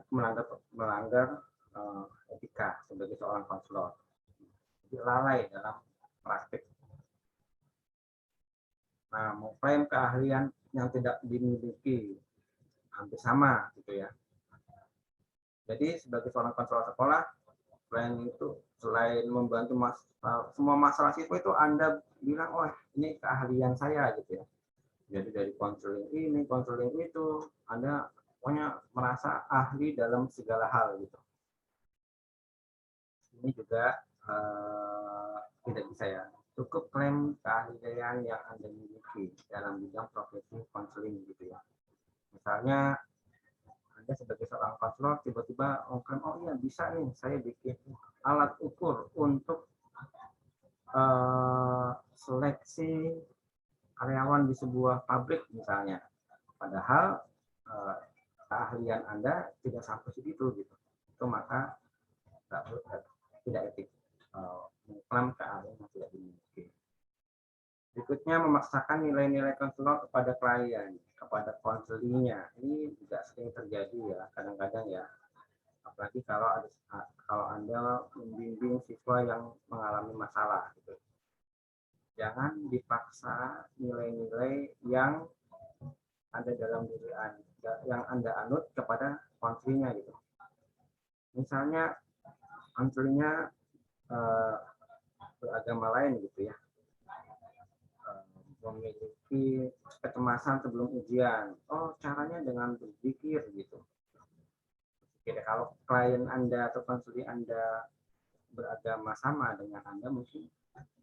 melanggar etika sebagai seorang konselor. Lalai dalam praktek. Nah, mengklaim keahlian yang tidak dimiliki hampir sama gitu ya. Jadi sebagai seorang konselor sekolah, selain membantu semua masalah siswa itu Anda bilang, oh ini keahlian saya gitu ya. Jadi dari konseling ini, konseling itu, Anda pokoknya merasa ahli dalam segala hal gitu. Ini juga tidak bisa ya. Cukup klaim keahlian yang Anda miliki dalam bidang profesi konseling gitu ya. Misalnya Anda sebagai seorang konselor tiba-tiba mengklaim, oh iya bisa nih saya bikin alat ukur untuk seleksi karyawan di sebuah pabrik misalnya, padahal keahlian Anda tidak sampai situ gitu, itu maka tidak etik, mengklaim keahlian yang tidak dimiliki. Berikutnya, memaksakan nilai-nilai konselor kepada klien, kepada konselingnya. Ini juga sering terjadi ya, kadang-kadang ya, apalagi kalau Anda membimbing siswa yang mengalami masalah gitu. Jangan dipaksa nilai-nilai yang ada dalam diri Anda, yang Anda anut kepada konselingnya gitu. Misalnya konselingnya beragama lain gitu ya, memiliki kecemasan sebelum ujian. Oh, caranya dengan berzikir gitu. Jadi kalau klien Anda atau konseling Anda beragama sama dengan Anda, mungkin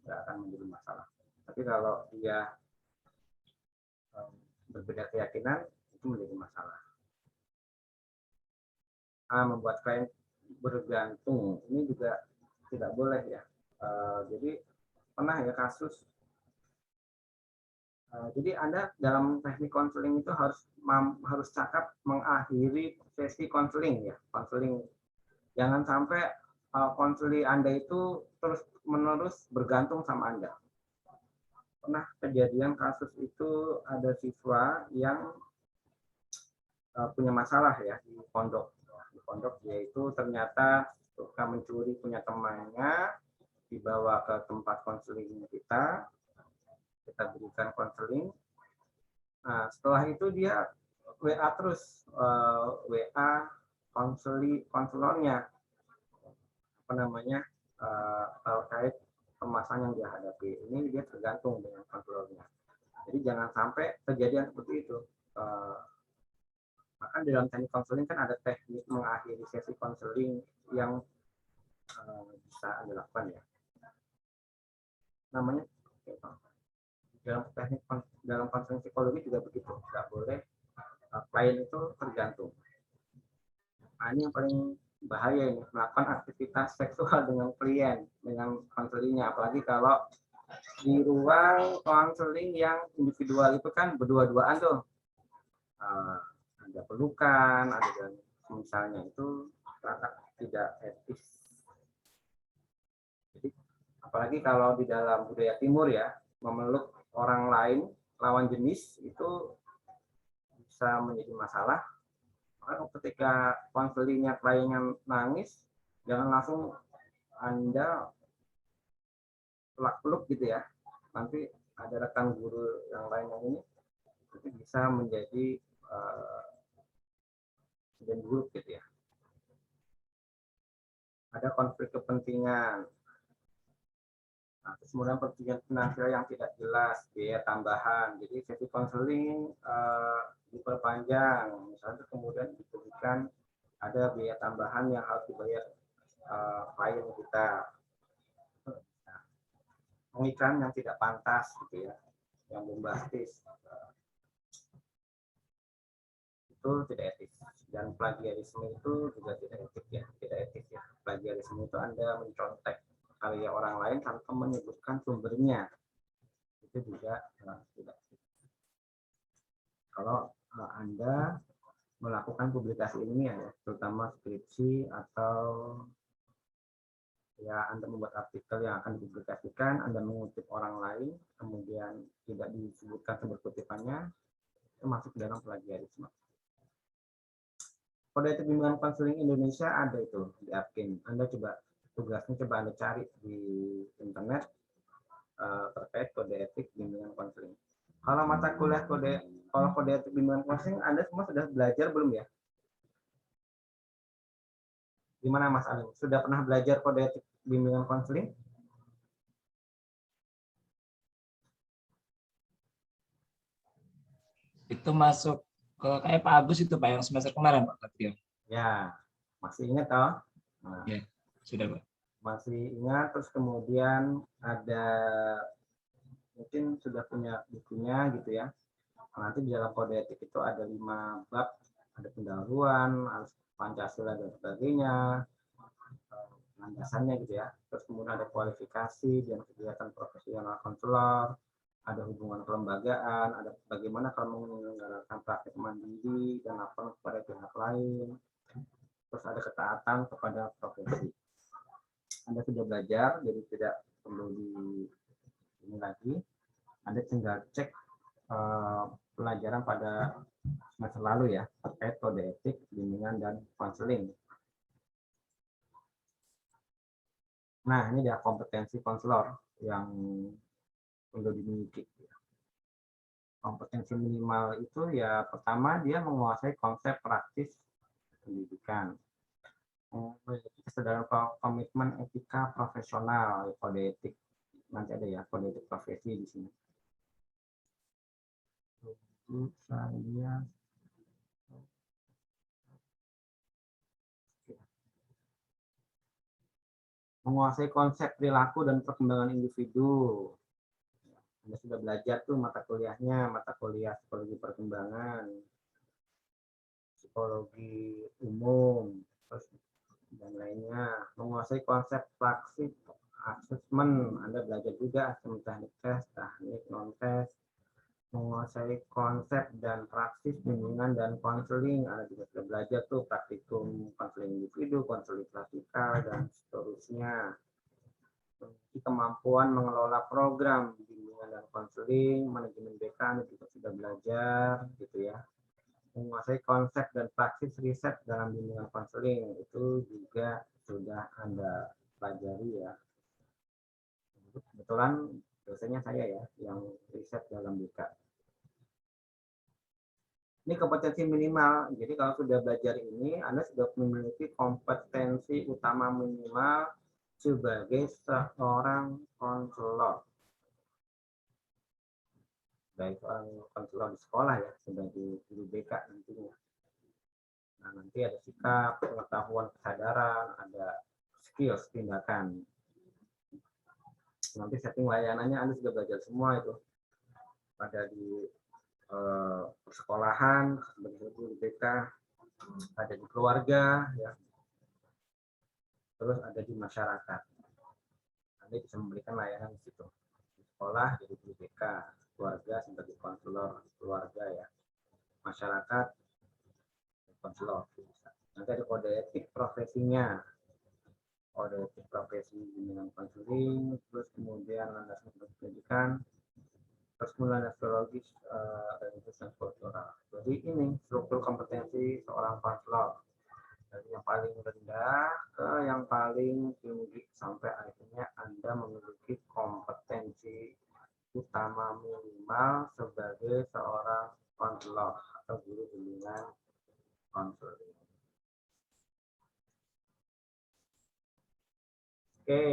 tidak akan menjadi masalah. Tapi kalau dia berbeda keyakinan, itu menjadi masalah. Membuat klien bergantung, ini juga tidak boleh ya. Jadi pernah ya kasus. Jadi Anda dalam teknik konseling itu harus cakap mengakhiri sesi konseling ya, konseling. Jangan sampai konseling Anda itu terus menerus bergantung sama Anda. Pernah kejadian kasus itu ada siswa yang punya masalah ya di pondok. Di pondok yaitu ternyata suka mencuri punya temannya, dibawa ke tempat konseling kita berikan konseling. Nah, setelah itu dia WA terus, WA konselornya apa namanya terkait permasalahan yang dia hadapi. Ini dia tergantung dengan konselornya. Jadi jangan sampai kejadian seperti itu. Maka di dalam teknik konseling kan ada teknik mengakhiri sesi konseling yang bisa dilakukan ya. Namanya dalam konseling psikologi juga begitu, nggak boleh klien itu tergantung. Nah, ini yang paling bahaya ini, melakukan aktivitas seksual dengan klien, dengan konselingnya, apalagi kalau di ruang konseling yang individual itu kan berdua-duaan tuh, ada pelukan, ada misalnya, itu tidak etis. Jadi apalagi kalau di dalam budaya timur ya, memeluk orang lain, lawan jenis, itu bisa menjadi masalah. Maka ketika konselingnya kliennya nangis, jangan langsung Anda pelak-peluk gitu ya. Nanti ada rekan guru yang lain yang ini, itu bisa menjadi dan buruk gitu ya. Ada konflik kepentingan. Nah, kemudian persetujuan finansial yang tidak jelas, biaya tambahan. Jadi sesi konseling diperpanjang, misalnya kemudian diberikan ada biaya tambahan yang harus dibayar klien kita. Nah, pengiklan yang tidak pantas gitu ya, yang bombastis, itu tidak etis. Dan plagiarisme itu juga tidak etis ya, tidak etis ya. Plagiarisme itu Anda mencontek karya orang lain tanpa menyebutkan sumbernya, itu juga tidak. Kalau Anda melakukan publikasi ilmiah ya, terutama skripsi atau ya Anda membuat artikel yang akan dipublikasikan, Anda mengutip orang lain, kemudian tidak disebutkan sumber kutipannya, itu masuk dalam plagiarisme. Kode etik bimbingan konseling Indonesia ada itu di APKIN. Anda coba tugasnya coba Anda cari di internet terkait kode etik bimbingan konseling. Kalau mata kuliah kode etik bimbingan konseling Anda semua sudah belajar belum ya? Gimana Mas Alim? Sudah pernah belajar kode etik bimbingan konseling? Itu masuk ke kayak Pak Agus itu Pak yang semester kemarin Pak Katrio. Ya, masih ingat toh? Nah, ya, sudah Pak. Masih ingat, terus kemudian ada mungkin sudah punya bukunya gitu ya. Nanti di dalam kode etik itu ada 5 bab, ada pendahuluan, Pancasila dan sebagainya, landasannya gitu ya. Terus kemudian ada kualifikasi dan kegiatan profesional konselor, ada hubungan kelembagaan, ada bagaimana kalau menyelenggarakan praktik mandiri dan laporan kepada pihak lain. Terus ada ketaatan kepada profesi. Anda sudah belajar, jadi tidak perlu ini lagi. Anda tinggal cek pelajaran pada semester lalu ya, terkait kode etik, bimbingan, dan konseling. Nah, ini dia kompetensi konselor yang perlu dimiliki. Kompetensi minimal itu ya pertama dia menguasai konsep praktis pendidikan, memiliki kesadaran komitmen etika profesional, kode etik, nanti ada ya kode etik profesi di sini. Lalu saya menguasai konsep perilaku dan perkembangan individu. Anda sudah belajar tuh mata kuliahnya, mata kuliah psikologi perkembangan, psikologi umum, terus dan lainnya. Menguasai konsep praksi asesmen, Anda belajar juga asesmen teknik tes, teknik non tes. Menguasai konsep dan praksis bimbingan dan konseling, Anda juga sudah belajar tuh praktikum konseling individu, konseling klasikal dan seterusnya. Memiliki kemampuan mengelola program bimbingan dan konseling, manajemen BK, Anda juga sudah belajar gitu ya. Menguasai konsep dan praksis riset dalam bimbingan konseling, itu juga sudah Anda pelajari ya. Kebetulan biasanya saya ya yang riset dalam BK. Ini kompetensi minimal. Jadi kalau sudah belajar ini, Anda sudah memiliki kompetensi utama minimal sebagai seorang konselor. Baik seorang konselor di sekolah ya, sebagai guru BK nantinya. Nah, nanti ada sikap, pengetahuan, kesadaran, ada skills, tindakan. Nanti setting layanannya Anda sudah belajar semua itu. Ada di persekolahan, sebagai guru BK, ada di keluarga, ya. Terus ada di masyarakat. Anda bisa memberikan layanan di situ. Di sekolah jadi guru BK, keluarga sebagai konselor keluarga ya, masyarakat konselor. Nanti ada kode etik profesinya, kode etik profesi bimbingan konseling, terus kemudian landasan pendidikan, terus kemudian psikologis dan dan kultural. Jadi ini struktur kompetensi seorang konselor dari yang paling rendah ke yang paling tinggi sampai akhirnya Anda memiliki kompetensi utama minimal sebagai seorang konselor atau guru bimbingan konseling. Oke,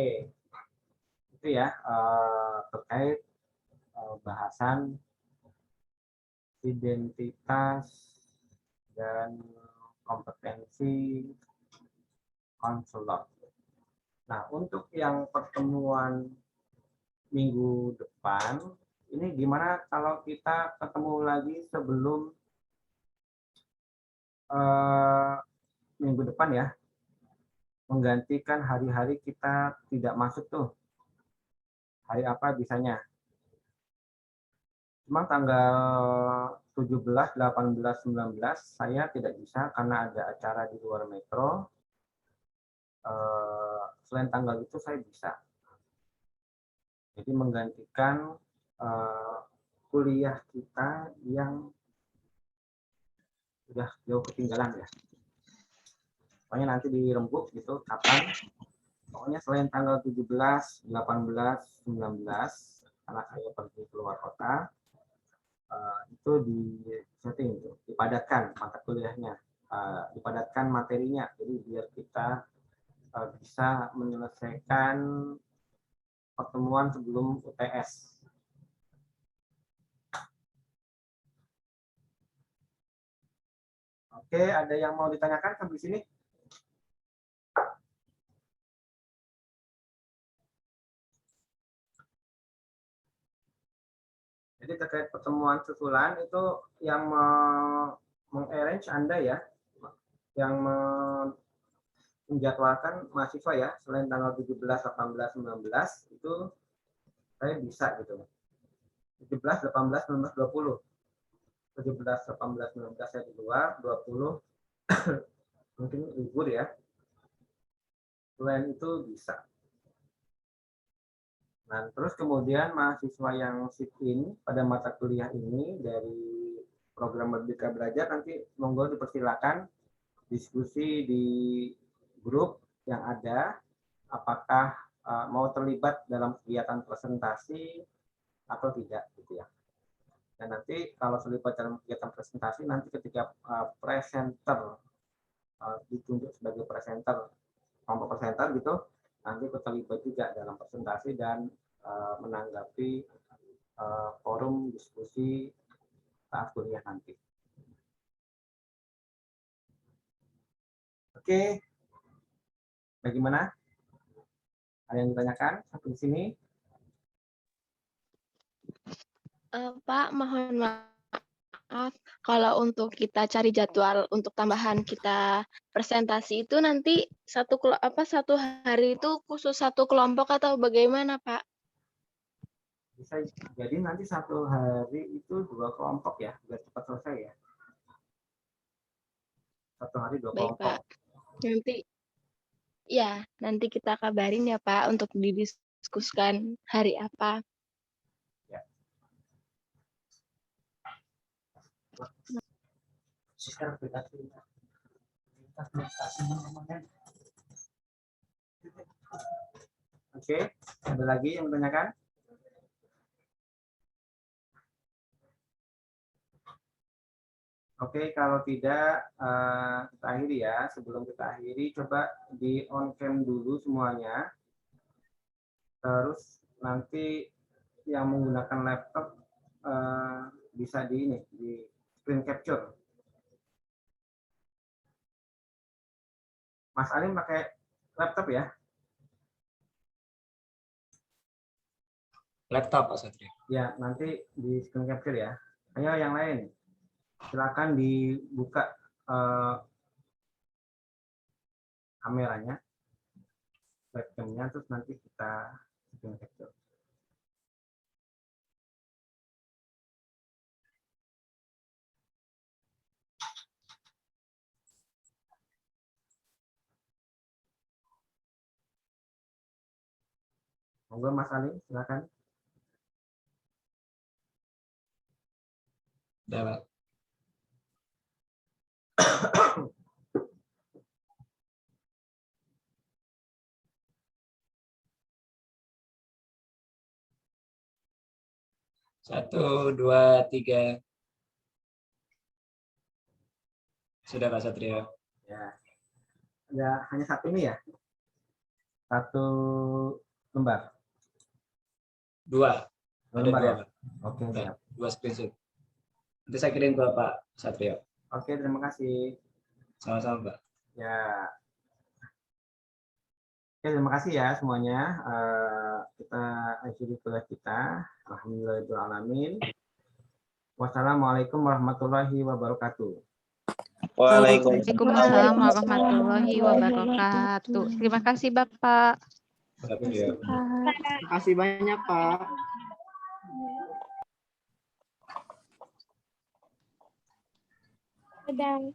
itu ya terkait bahasan identitas dan kompetensi konselor. Nah, untuk yang pertemuan minggu depan, ini gimana kalau kita ketemu lagi sebelum minggu depan ya, menggantikan hari-hari kita tidak masuk tuh. Hari apa bisanya? Cuma tanggal 17, 18, 19 saya tidak bisa karena ada acara di luar metro. Selain tanggal itu saya bisa. Jadi menggantikan kuliah kita yang sudah jauh ketinggalan ya. Pokoknya nanti dirembuk gitu kapan. Pokoknya selain tanggal 17, 18, 19 karena saya pergi keluar kota, itu di setting, dipadatkan mata kuliahnya, dipadatkan materinya, jadi biar kita bisa menyelesaikan pertemuan sebelum UTS. Oke, ada yang mau ditanyakan sampai sini? Jadi terkait pertemuan susulan itu yang mengarrange Anda ya, yang menjadwalkan mahasiswa ya, selain tanggal 17, 18, 19 itu saya bisa gitu. 17, 18, 19, 20. 17, 18, 19 saya di luar, 20 mungkin libur ya. Selain itu bisa. Nah, terus kemudian mahasiswa yang sit-in pada mata kuliah ini dari program Merdeka Belajar nanti monggo dipersilakan diskusi di grup yang ada, apakah mau terlibat dalam kegiatan presentasi atau tidak gitu ya. Dan nanti kalau terlibat dalam kegiatan presentasi, nanti ketika presenter ditunjuk sebagai presenter, kelompok presenter gitu, nanti terlibat juga dalam presentasi dan menanggapi forum diskusi saat kuliah nanti. Oke, bagaimana? Ada yang ditanyakan sampai di sini? Pak, mohon maaf, kalau untuk kita cari jadwal untuk tambahan kita presentasi itu nanti satu hari itu khusus satu kelompok atau bagaimana, Pak? Bisa jadi nanti satu hari itu 2 kelompok ya, biar cepat selesai ya. Satu hari 2 Baik, kelompok. Pak. Nanti kita kabarin ya, Pak, untuk didiskusikan hari apa. Oke, ada lagi yang bertanyakan? Oke, kalau tidak kita akhiri ya. Sebelum kita akhiri, coba di on cam dulu semuanya. Terus nanti yang menggunakan laptop bisa di screen capture. Mas Alim pakai laptop ya? Laptop Pak Satrio. Ya, nanti di screen capture ya. Ayo yang lain. Silakan dibuka kameranya, webcamnya, terus nanti kita screen capture. Monggo Mas Ali, silakan. Udah, Pak. Satu, dua, tiga. Sudah Pak Satrio. Ya. Ya, hanya satu ini ya? Satu lembar? Dua. Dua Ada lembar dua, ya? Pak. Oke, siap. Dua screenshot. Nanti saya kirim ke Pak Satrio. Oke, terima kasih. Sama-sama, Pak. Ya. Oke, terima kasih ya semuanya. Kita akhiri kuliah kita. Alhamdulillahirrahmanirrahim. Wassalamualaikum warahmatullahi wabarakatuh. Waalaikumsalam warahmatullahi wabarakatuh. Terima kasih Bapak. Satrio. Terima kasih banyak, Pak. Sedang.